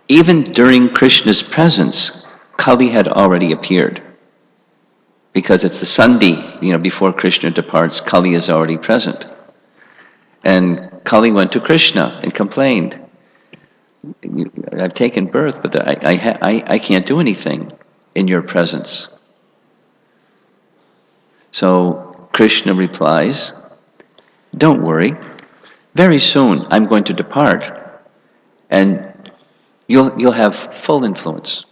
even during Krishna's presence, Kali had already appeared. Because it's the Sandhi, before Krishna departs, Kali is already present. And Kali went to Krishna and complained, I've taken birth, but I can't do anything in your presence. So Krishna replies, don't worry, very soon I'm going to depart and you'll have full influence.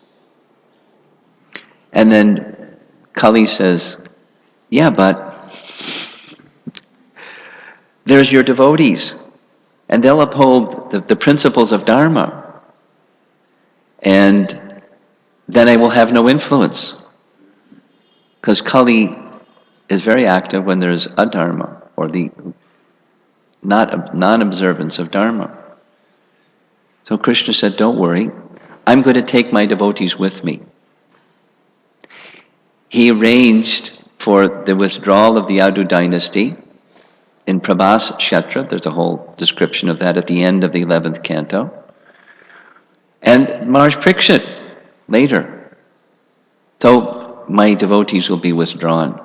And then Kali says, yeah, but there's your devotees, and they'll uphold the principles of Dharma, and then I will have no influence. Because Kali is very active when there's adharma, or the non-observance of Dharma. So Krishna said, don't worry, I'm going to take my devotees with me. He arranged for the withdrawal of the Yadu dynasty in Prabhas Kshetra. There's a whole description of that at the end of the 11th canto. And Maharaj Parikshit later. So my devotees will be withdrawn.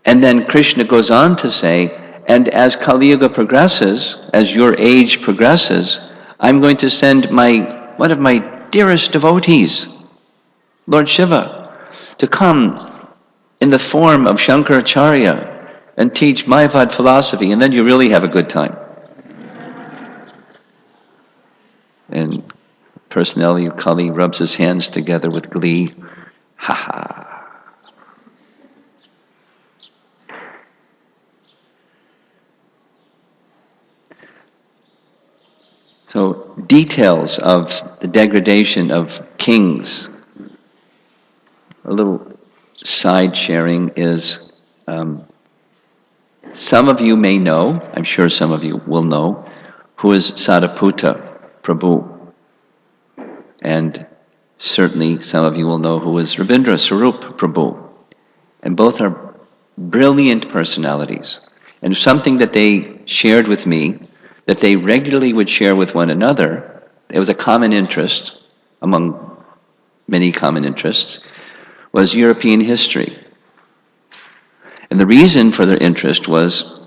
And then Krishna goes on to say, and as Kali Yuga progresses, as your age progresses, I'm going to send one of my dearest devotees, Lord Shiva, to come in the form of Shankaracharya and teach Mayavad philosophy, and then you really have a good time. And personality of Kali rubs his hands together with glee. Ha ha. So details of the degradation of kings. A little side sharing is, some of you may know, I'm sure some of you will know, who is Sariputta Prabhu. And certainly some of you will know who is Rabindra Swarup Prabhu. And both are brilliant personalities. And something that they shared with me, that they regularly would share with one another, it was a common interest, among many common interests, was European history. And the reason for their interest was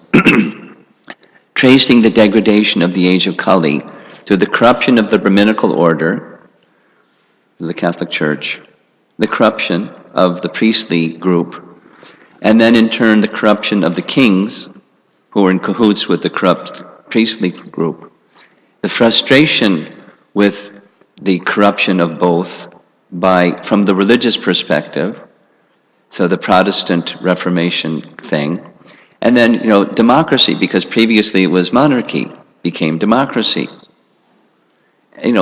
tracing the degradation of the age of Kali to the corruption of the Brahminical order, the Catholic Church, the corruption of the priestly group, and then in turn the corruption of the kings who were in cahoots with the corrupt priestly group, the frustration with the corruption of both from the religious perspective, so the Protestant Reformation thing, and then democracy, because previously it was monarchy, became democracy. And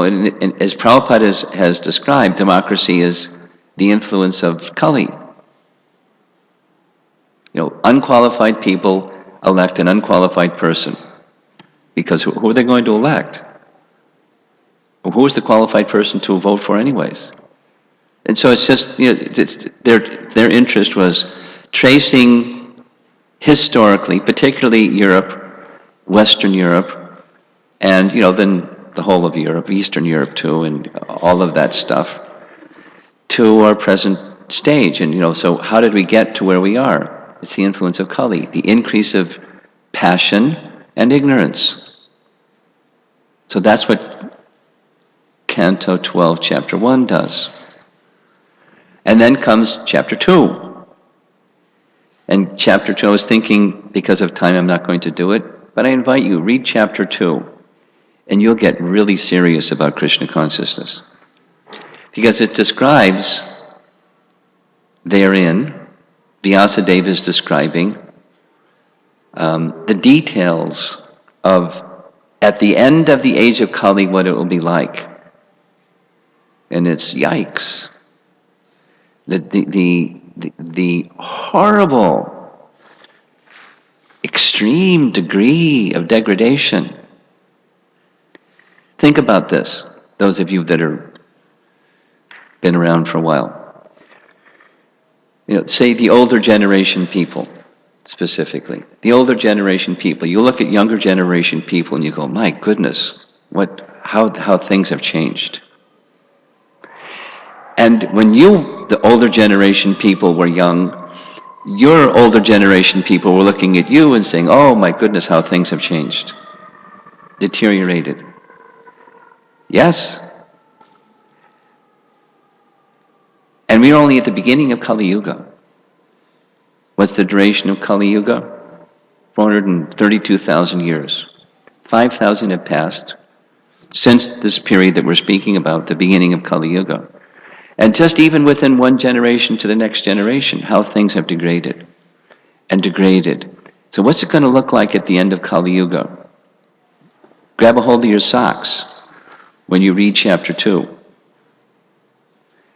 as Prabhupada has described, democracy is the influence of Kali. Unqualified people elect an unqualified person. Because who are they going to elect? Who is the qualified person to vote for anyways? And so it's just, their interest was tracing historically, particularly Europe, Western Europe, and then the whole of Europe, Eastern Europe too, and all of that stuff, to our present stage. And so how did we get to where we are? It's the influence of Kali, the increase of passion and ignorance. So that's what Canto 12, Chapter 1 does. And then comes Chapter 2. And Chapter 2, I was thinking, because of time, I'm not going to do it, but I invite you, read Chapter 2, and you'll get really serious about Krishna consciousness. Because it describes, therein, Vyasadeva is describing the details of, at the end of the age of Kali, what it will be like. And it's yikes. The horrible, extreme degree of degradation. Think about this, those of you that are been around for a while. Say the older generation people, specifically. The older generation people. You look at younger generation people and you go, my goodness, how things have changed. And when you, the older generation people, were young, your older generation people were looking at you and saying, oh my goodness, how things have changed. Deteriorated. Yes. And we're only at the beginning of Kali Yuga. What's the duration of Kali Yuga? 432,000 years. 5,000 have passed since this period that we're speaking about, the beginning of Kali Yuga. And just even within one generation to the next generation, how things have degraded and degraded. So what's it going to look like at the end of Kali Yuga? Grab a hold of your socks when you read Chapter 2.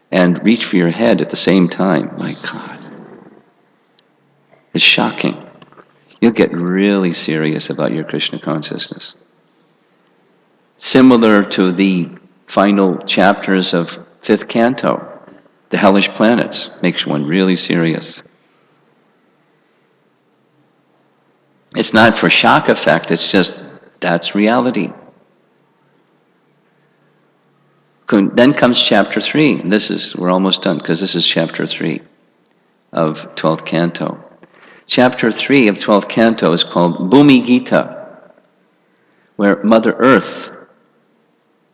And reach for your head at the same time. My God. It's shocking. You'll get really serious about your Krishna consciousness. Similar to the final chapters of 5th Canto, the hellish planets, makes one really serious. It's not for shock effect, it's just, that's reality. Then comes Chapter 3. We're almost done, because this is Chapter 3 of 12th Canto. Chapter 3 of 12th Canto is called Bhumi Gita, where Mother Earth,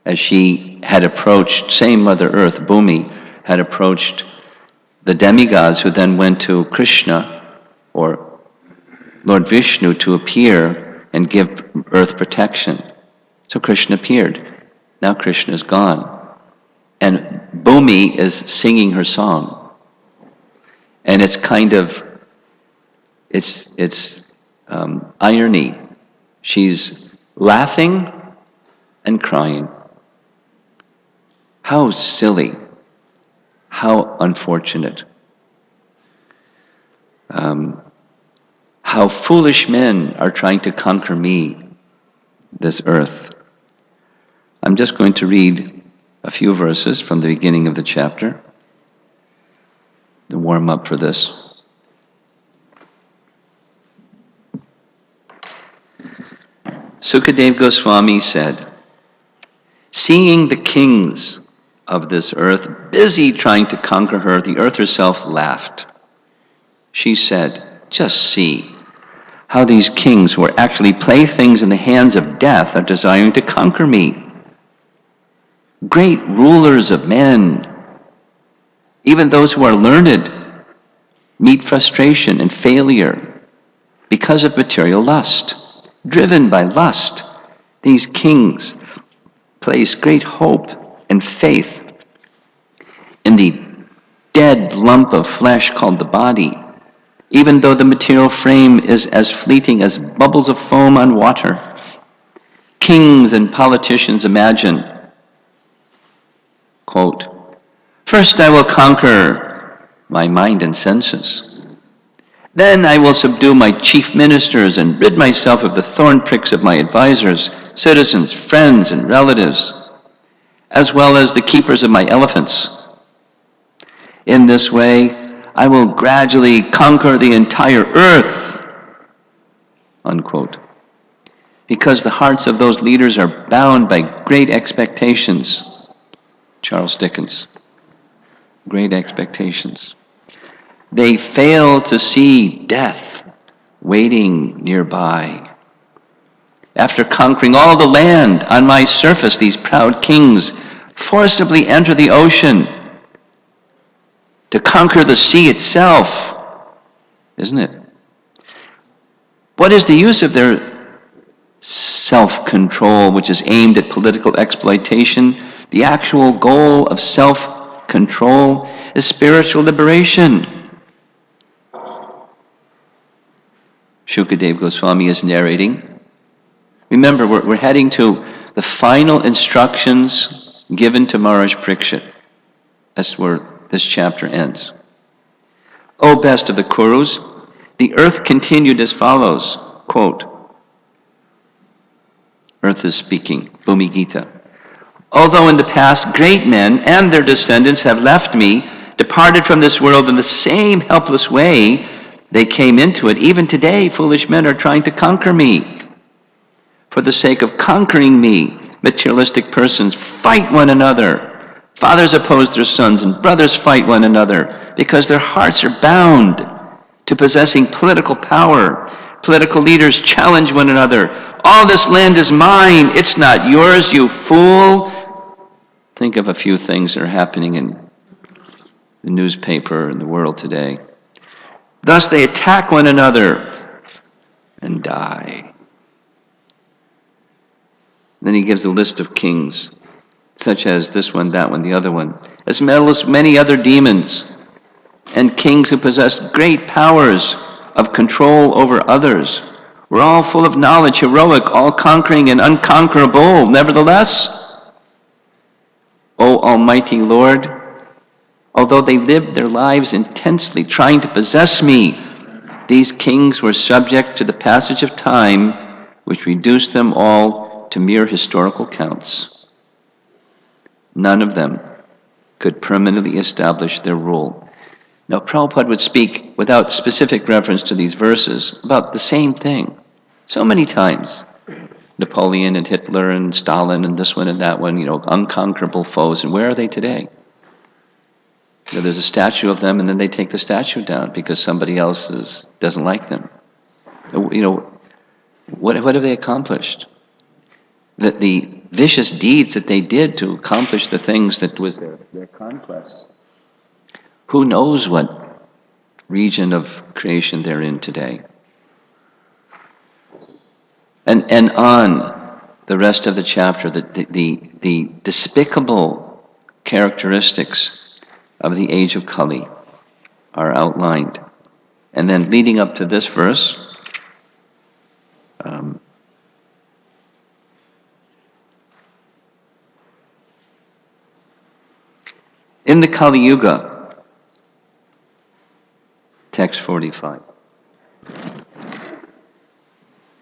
as she had approached, same Mother Earth, Bhumi, had approached the demigods who then went to Krishna, or Lord Vishnu, to appear and give earth protection. So Krishna appeared. Now Krishna is gone. And Bhumi is singing her song. And it's kind of, it's irony. She's laughing and crying. How silly. How unfortunate. How foolish men are trying to conquer me, this earth. I'm just going to read a few verses from the beginning of the chapter to warm up for this. Sukadeva Goswami said, seeing the kings of this earth busy trying to conquer her, the earth herself laughed. She said, just see how these kings who are actually playthings in the hands of death are desiring to conquer me. Great rulers of men, even those who are learned, meet frustration and failure because of material lust. Driven by lust, these kings place great hope and faith in the dead lump of flesh called the body, even though the material frame is as fleeting as bubbles of foam on water. Kings and politicians imagine, quote, first I will conquer my mind and senses. Then I will subdue my chief ministers and rid myself of the thorn pricks of my advisors, citizens, friends, and relatives, as well as the keepers of my elephants. In this way, I will gradually conquer the entire earth, unquote. Because the hearts of those leaders are bound by great expectations. Charles Dickens. Great expectations. They fail to see death waiting nearby. After conquering all the land on my surface, these proud kings forcibly enter the ocean to conquer the sea itself, isn't it? What is the use of their self-control, which is aimed at political exploitation? The actual goal of self-control is spiritual liberation. Shukadeva Goswami is narrating. Remember, we're heading to the final instructions given to Maharaj Parikshit. That's where this chapter ends. O best of the Kurus, the earth continued as follows, quote, Earth is speaking, Bhumi Gita. Although in the past great men and their descendants have left me, departed from this world in the same helpless way they came into it, even today foolish men are trying to conquer me. For the sake of conquering me, materialistic persons fight one another. Fathers oppose their sons and brothers fight one another because their hearts are bound to possessing political power. Political leaders challenge one another. All this land is mine. It's not yours, you fool. Think of a few things that are happening in the newspaper and the world today. Thus they attack one another and die. Then he gives a list of kings, such as this one, that one, the other one, as well as many other demons and kings who possessed great powers of control over others. Were all full of knowledge, heroic, all-conquering and unconquerable. Nevertheless, O Almighty Lord, although they lived their lives intensely trying to possess me, these kings were subject to the passage of time, which reduced them all to mere historical counts. None of them could permanently establish their rule. Now, Prabhupada would speak without specific reference to these verses about the same thing so many times. Napoleon and Hitler and Stalin and this one and that one, unconquerable foes. And where are they today? There's a statue of them, and then they take the statue down because somebody else doesn't like them. What have they accomplished? That the vicious deeds that they did to accomplish the things that was their conquest. Who knows what region of creation they're in today? And on the rest of the chapter, the despicable characteristics of the age of Kali are outlined. And then leading up to this verse, in the Kali Yuga, text 45.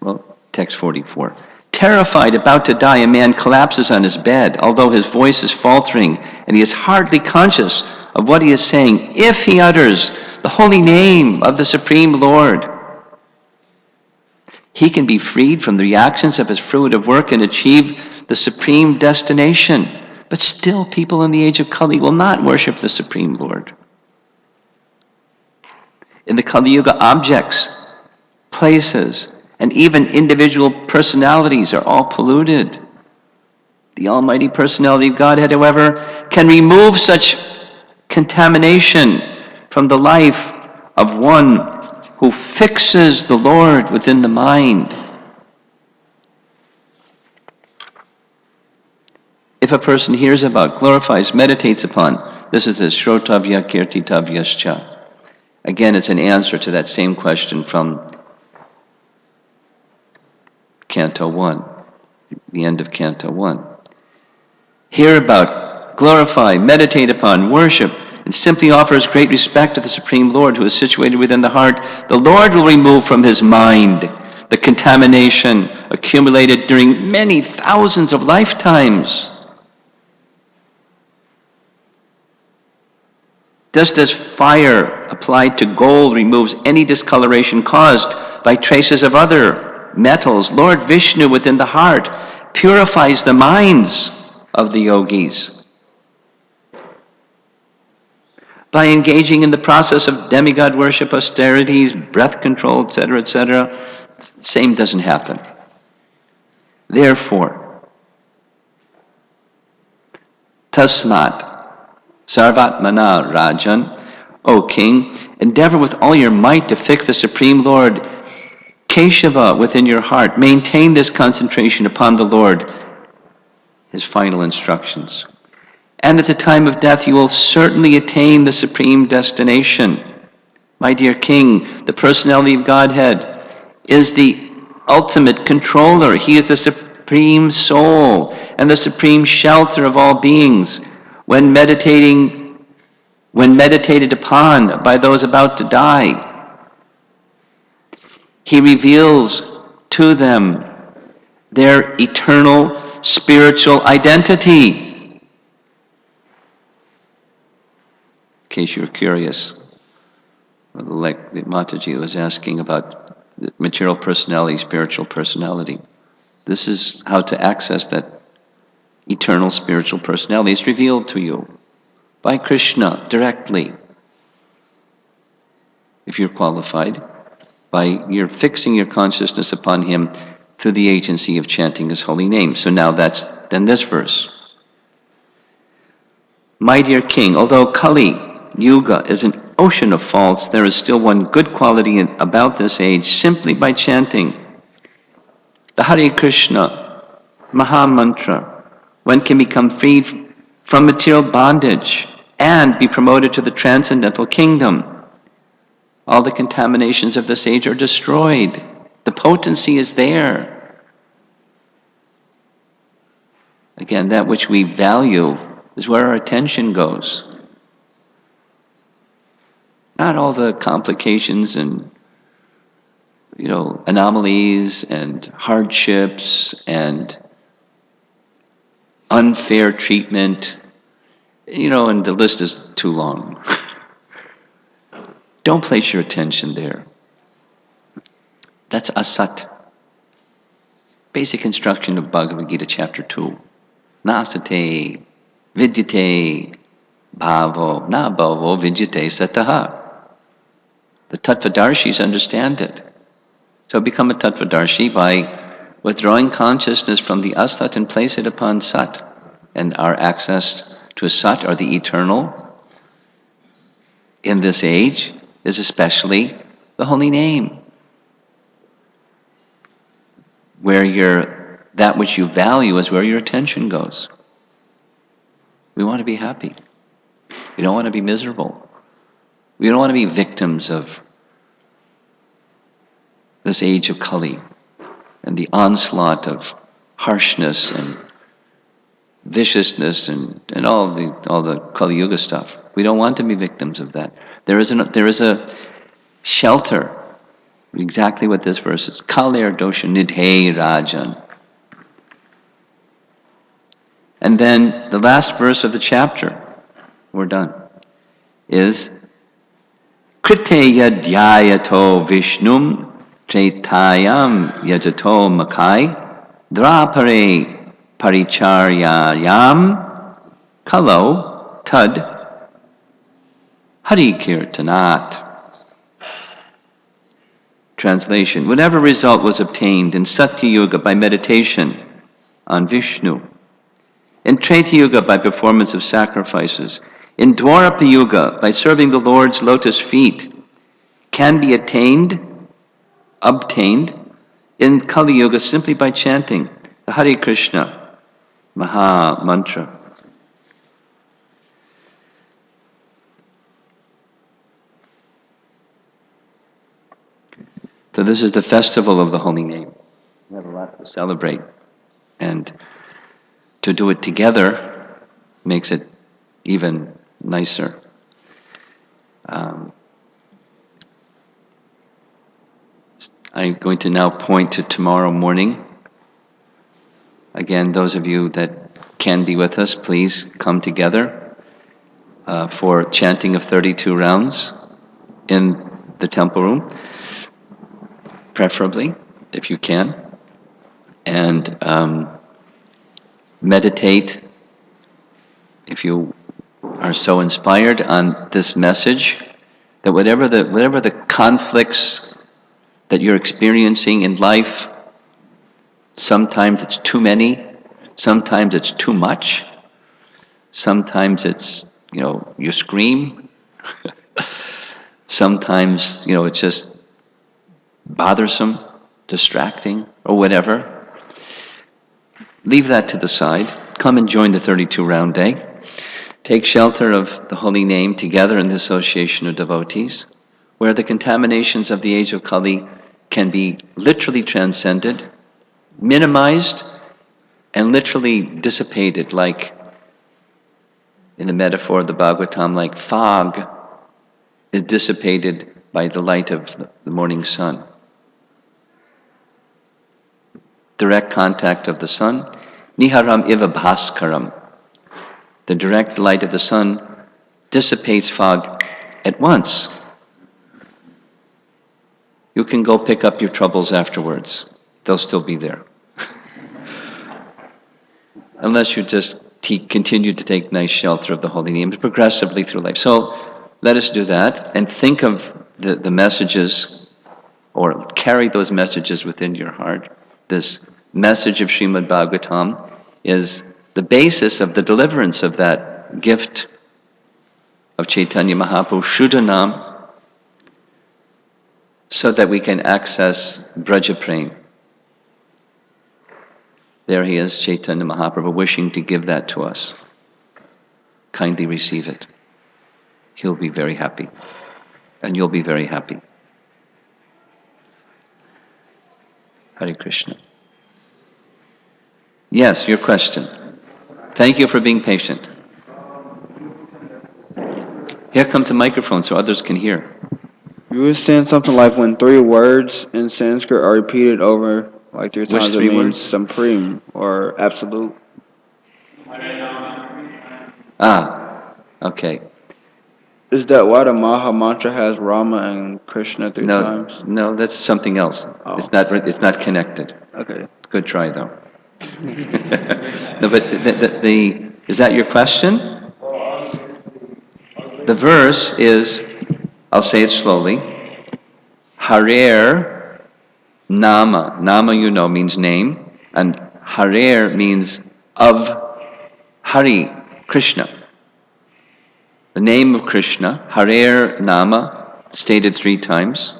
Well, text 44. Terrified, about to die, a man collapses on his bed, although his voice is faltering, and he is hardly conscious of what he is saying, if he utters the holy name of the Supreme Lord. He can be freed from the reactions of his fruitive work and achieve the supreme destination. But still, people in the age of Kali will not worship the Supreme Lord. In the Kali Yuga, objects, places, and even individual personalities are all polluted. The Almighty Personality of Godhead, however, can remove such contamination from the life of one who fixes the Lord within the mind. If a person hears about, glorifies, meditates upon, this is the Shrotavya Kirtitavyascha. Again, it's an answer to that same question from Canto 1, the end of Canto 1. Hear about, glorify, meditate upon, worship, and simply offers great respect to the Supreme Lord who is situated within the heart. The Lord will remove from his mind the contamination accumulated during many thousands of lifetimes. Just as fire applied to gold removes any discoloration caused by traces of other metals, Lord Vishnu within the heart purifies the minds of the yogis. by engaging in the process of demigod worship, austerities, breath control, etc., same doesn't happen. Therefore, tasmat sarvatmana rajan, O king, endeavor with all your might to fix the Supreme Lord Keshava within your heart. Maintain this concentration upon the Lord, his final instructions. And at the time of death, you will certainly attain the supreme destination. My dear king, the personality of Godhead is the ultimate controller. He is the supreme soul and the supreme shelter of all beings. When meditated upon by those about to die, he reveals to them their eternal spiritual identity. In case you're curious, like Mataji was asking about the material personality, spiritual personality. This is how to access that eternal spiritual personality. It's revealed to you by Krishna directly, if you're qualified, by your fixing your consciousness upon him through the agency of chanting his holy name. So now that's then this verse. My dear king, although Kali Yuga is an ocean of faults, there is still one good quality about this age. Simply by chanting the Hare Krishna Maha Mantra, one can become freed from material bondage and be promoted to the transcendental kingdom. All the contaminations of this age are destroyed. The potency is there. Again, that which we value is where our attention goes. Not all the complications and anomalies and hardships and unfair treatment, and the list is too long. Don't place your attention there. That's asat. Basic instruction of Bhagavad Gita chapter 2. Nasate vidyate bhavo na bhavo vidyate sataha. The Tattvadarshis understand it. So become a Tattvadarshi by withdrawing consciousness from the asat and place it upon sat. And our access to sat, or the eternal, in this age is especially the holy name. Where that which you value is where your attention goes. We want to be happy. We don't want to be miserable. We don't want to be victims of this age of Kali and the onslaught of harshness and viciousness and all the Kali Yuga stuff. We don't want to be victims of that. There is a shelter. Exactly what this verse is. Kalir dosha nidhe rajan. And then the last verse of the chapter, we're done, is Kriteya dhyayato vishnum chaitayam yajato makai drapare paricharyayam kalo tad hari kirtanat. Translation: whatever result was obtained in Satya Yuga by meditation on Vishnu, in Treta Yuga by performance of sacrifices, in Dwarapa Yuga by serving the Lord's lotus feet, can be obtained in Kali Yuga simply by chanting the Hare Krishna Maha Mantra. So this is the festival of the holy name. We have a lot to celebrate. And to do it together makes it even nicer. I'm going to now point to tomorrow morning. Again, those of you that can be with us, please come together for chanting of 32 rounds in the temple room, preferably, if you can, and meditate if you are so inspired on this message that whatever the conflicts that you're experiencing in life, sometimes it's too many, sometimes it's too much, sometimes it's, you scream, sometimes, it's just bothersome, distracting, or whatever. Leave that to the side. Come and join the 32 round day. Take shelter of the holy name together in the association of devotees, where the contaminations of the age of Kali can be literally transcended, minimized, and literally dissipated, like in the metaphor of the Bhagavatam, like fog is dissipated by the light of the morning sun. Direct contact of the sun, niharam iva bhaskaram. The direct light of the sun dissipates fog at once. You can go pick up your troubles afterwards. They'll still be there. Unless you just continue to take nice shelter of the holy name progressively through life. So let us do that and think of the messages, or carry those messages within your heart. This message of Srimad Bhagavatam is the basis of the deliverance of that gift of Caitanya Mahaprabhu, Shuddhanam, so that we can access Braja Prem. There he is, Caitanya Mahaprabhu, wishing to give that to us. Kindly receive it. He'll be very happy, and you'll be very happy. Hare Krishna. Yes, your question. Thank you for being patient. Here comes the microphone so others can hear. You were saying something like when 3 words in Sanskrit are repeated over like 3 times, it means supreme or absolute. Okay. Is that why the Maha Mantra has Rama and Krishna 3 times? No, that's something else. Oh. It's not connected. Okay. Good try, though. No, but is that your question? The verse is, I'll say it slowly, Harer Nama. Nama, means name, and Harer means of Hari, Krishna. The name of Krishna, Harer Nama, stated 3 times.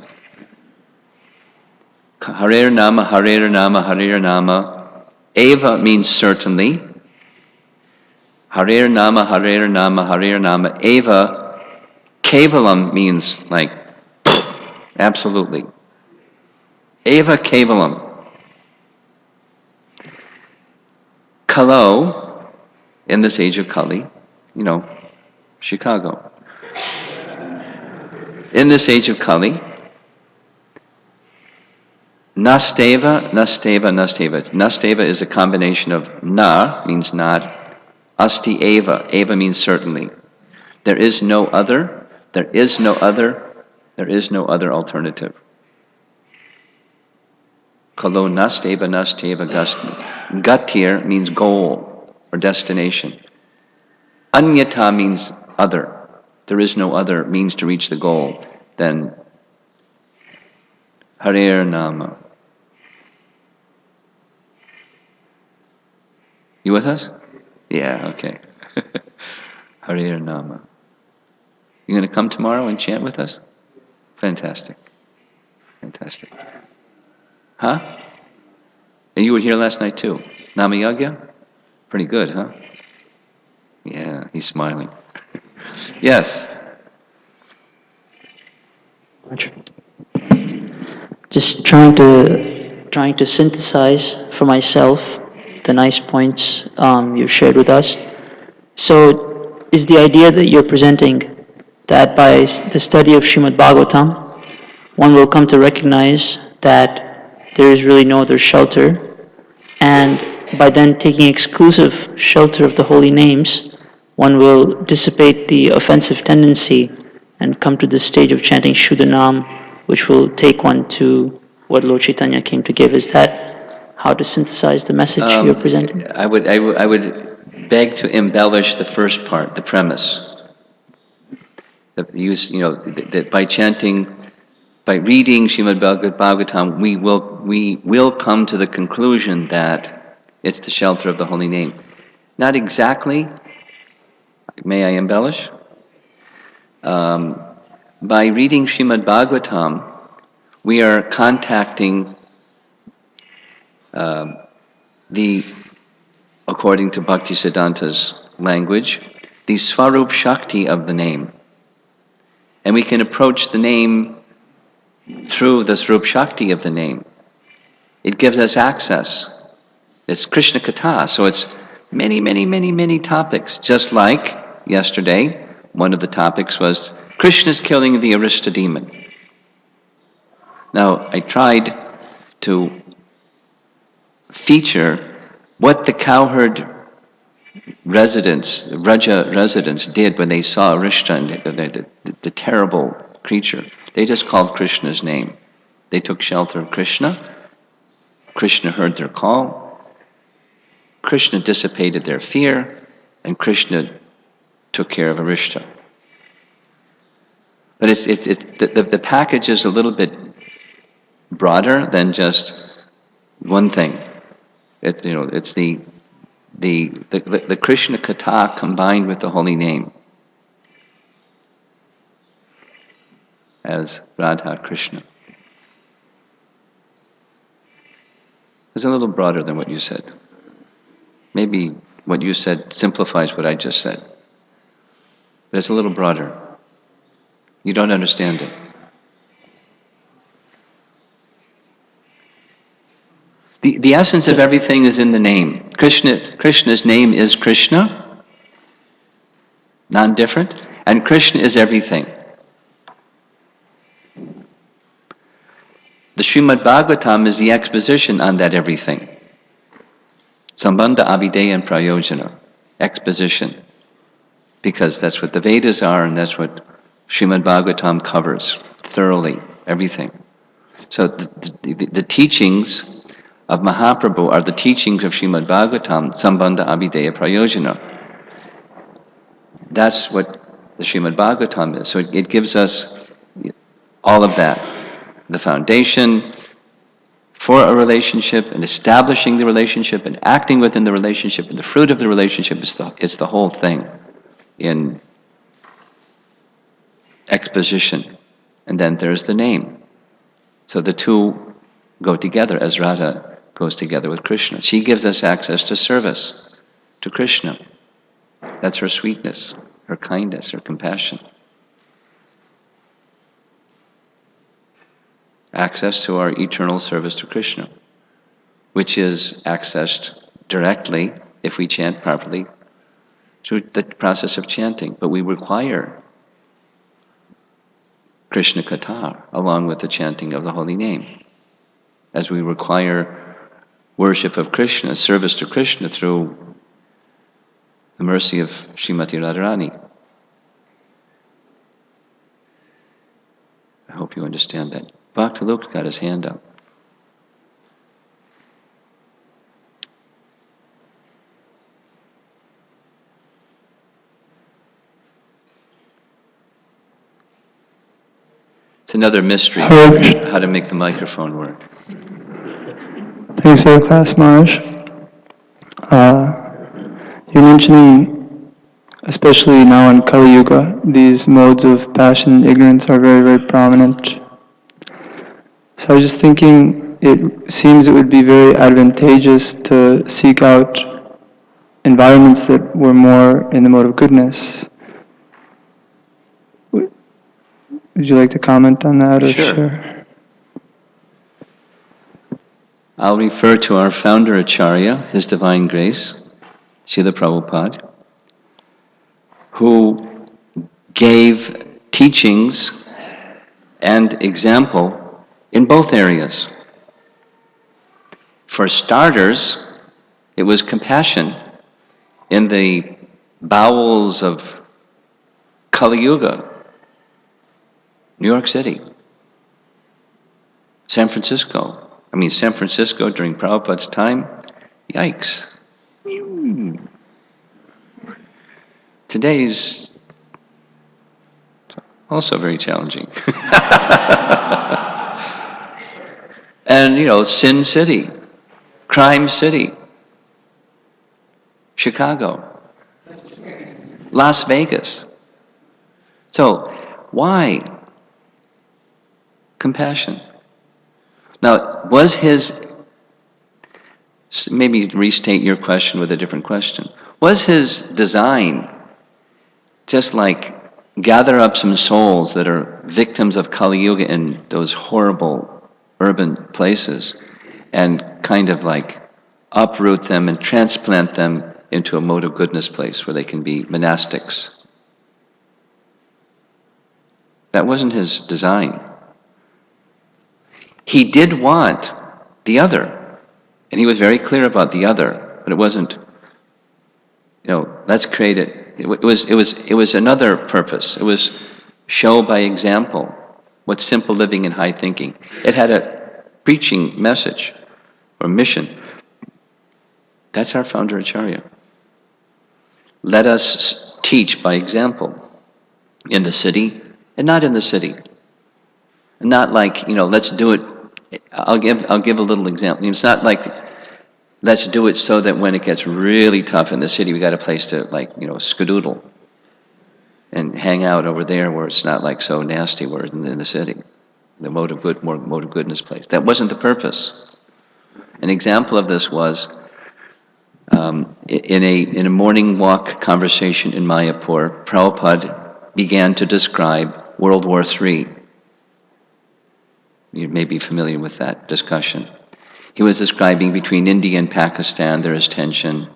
Harer Nama, Harer Nama, Harer Nama. Eva means certainly. Harer Nama, Harer Nama, Harer Nama. Eva, Kevalam means like, absolutely. Eva Kevalam. Kalo, in this age of Kali, Chicago. In this age of Kali, Nasteva. Nasteva is a combination of na, means not, asti eva. Eva means certainly. There is no other, there is no other, there is no other alternative. Kalo nasteva gatir means goal or destination. Anyata means other. There is no other means to reach the goal than Harer Nama. You with us? Yeah, okay. Harer Nama. You going to come tomorrow and chant with us? Fantastic. Fantastic. Huh? And you were here last night too. Nama Yagya? Pretty good, huh? Yeah, he's smiling. Yes. Just trying to synthesize for myself the nice points you shared with us. So, is the idea that you're presenting that by the study of Srimad Bhagavatam, one will come to recognize that there is really no other shelter, and by then taking exclusive shelter of the holy names, one will dissipate the offensive tendency and come to the stage of chanting Shuddhanam, which will take one to what Lord Caitanya came to give. Is that how to synthesize the message you're presenting? I would beg to embellish the first part, the premise. That by chanting, by reading Srimad Bhagavatam, we will come to the conclusion that it's the shelter of the holy name. Not exactly. May I embellish? By reading Srimad Bhagavatam, we are contacting according to Bhaktisiddhanta's language, the Svarup Shakti of the name. And we can approach the name through the Svarup Shakti of the name. It gives us access. It's Krishna Katha, so it's many topics. Just like yesterday, one of the topics was Krishna's killing the Arista demon. Now, I tried to feature what the cowherd residents, Raja residents, did when they saw Arishta, the terrible creature. They just called Krishna's name. They took shelter of Krishna. Krishna heard their call. Krishna dissipated their fear, and Krishna took care of Arishta. But the package is a little bit broader than just one thing. It's the Krishna Katha combined with the holy name as Radha Krishna. It's a little broader than what you said. Maybe what you said simplifies what I just said. But it's a little broader. You don't understand it. The essence of everything is in the name. Krishna's name is Krishna, non-different, and Krishna is everything. The Srimad Bhagavatam is the exposition on that everything. Sambandha, Abhideya, and Prayojana. Exposition. Because that's what the Vedas are, and that's what Srimad Bhagavatam covers thoroughly, everything. So the teachings of Mahaprabhu are the teachings of Srimad Bhagavatam, Sambandha, Abhideya, Prayojana. That's what the Srimad Bhagavatam is. So it gives us all of that. The foundation for a relationship, and establishing the relationship, and acting within the relationship, and the fruit of the relationship is the whole thing in exposition. And then there's the name. So the two go together as Radha goes together with Krishna. She gives us access to service to Krishna. That's her sweetness, her kindness, her compassion. Access to our eternal service to Krishna, which is accessed directly, if we chant properly, through the process of chanting. But we require Krishna Katha along with the chanting of the holy name, as we require worship of Krishna, service to Krishna through the mercy of Srimati Radharani. I hope you understand that. Bhakta Luke got his hand up. It's another mystery, how to make the microphone work. Thanks for the class, Maharaj. You're mentioning, especially now in Kali Yuga, these modes of passion and ignorance are very prominent. So I was just thinking, it seems it would be very advantageous to seek out environments that were more in the mode of goodness. Would you like to comment on that? Or Sure. I'll refer to our founder Acharya, His Divine Grace, Srila Prabhupada, who gave teachings and example in both areas. For starters, it was compassion in the bowels of Kali Yuga, New York City, San Francisco during Prabhupada's time, yikes. Today's also very challenging. And, Sin City, Crime City, Chicago, Las Vegas. So, why compassion? Now, was his, maybe restate your question with a different question. Was his design just like gather up some souls that are victims of Kali Yuga in those horrible urban places and kind of like uproot them and transplant them into a mode of goodness place where they can be monastics? That wasn't his design. He did want the other, and he was very clear about the other, but it wasn't, let's create it. It was another purpose. It was show by example what's simple living and high thinking. It had a preaching message or mission. That's our founder Acharya. Let us teach by example in the city and not in the city. Not like, let's do it. I'll give a little example. It's not like let's do it so that when it gets really tough in the city, we got a place to skedoodle and hang out over there where it's not like so nasty where in the city. The mode of goodness place. That wasn't the purpose. An example of this was in a morning walk conversation in Mayapur, Prabhupada began to describe World War III. You may be familiar with that discussion. He was describing between India and Pakistan there is tension,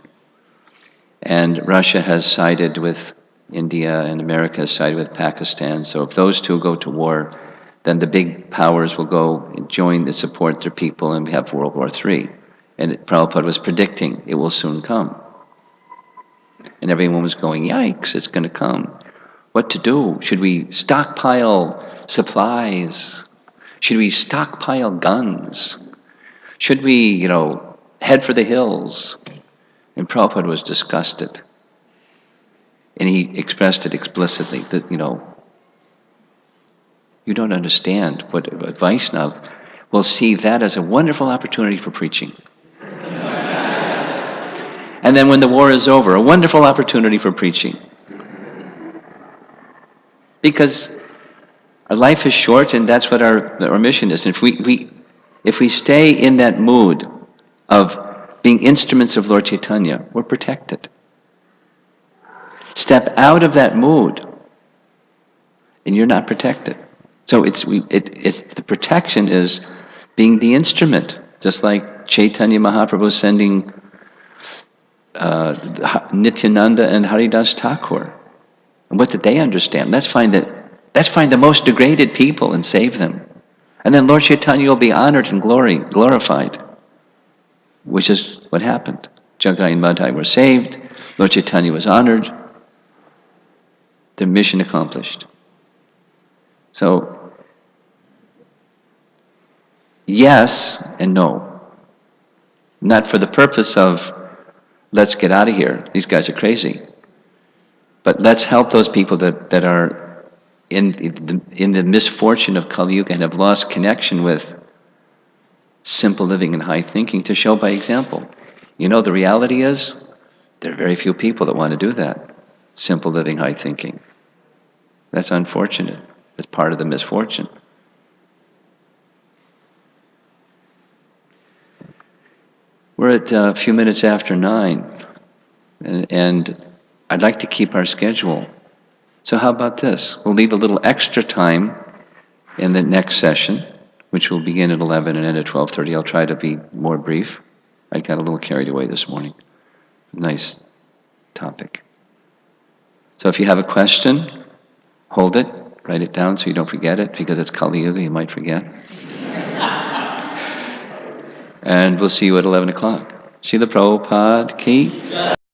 and Russia has sided with India and America has sided with Pakistan. So if those two go to war, then the big powers will go and join and support their people, and we have World War III. And Prabhupada was predicting it will soon come. And everyone was going, yikes, it's going to come. What to do? Should we stockpile supplies? Should we stockpile guns? Should we, head for the hills? And Prabhupada was disgusted. And he expressed it explicitly that, you don't understand what Vaishnav will see that as a wonderful opportunity for preaching. And then when the war is over, a wonderful opportunity for preaching. Because our life is short, and that's what our mission is. And if we stay in that mood of being instruments of Lord Caitanya, we're protected. Step out of that mood, and you're not protected. So it's the protection is being the instrument, just like Chaitanya Mahaprabhu sending Nityananda and Haridas Thakur. And what did they understand? Let's find the most degraded people and save them. And then Lord Chaitanya will be honored and glorified, which is what happened. Jagai and Madhai were saved. Lord Chaitanya was honored. Their mission accomplished. So, yes and no. Not for the purpose of, let's get out of here, these guys are crazy. But let's help those people that are in the misfortune of Kali Yuga and have lost connection with simple living and high thinking, to show by example. The reality is, there are very few people that want to do that. Simple living, high thinking. That's unfortunate. It's part of the misfortune. We're at a few minutes after 9, and I'd like to keep our schedule. So how about this? We'll leave a little extra time in the next session, which will begin at 11 and end at 12:30. I'll try to be more brief. I got a little carried away this morning. Nice topic. So if you have a question, hold it, write it down so you don't forget it, because it's Kali Yuga, you might forget. And we'll see you at 11 o'clock. Srila Prabhupada ki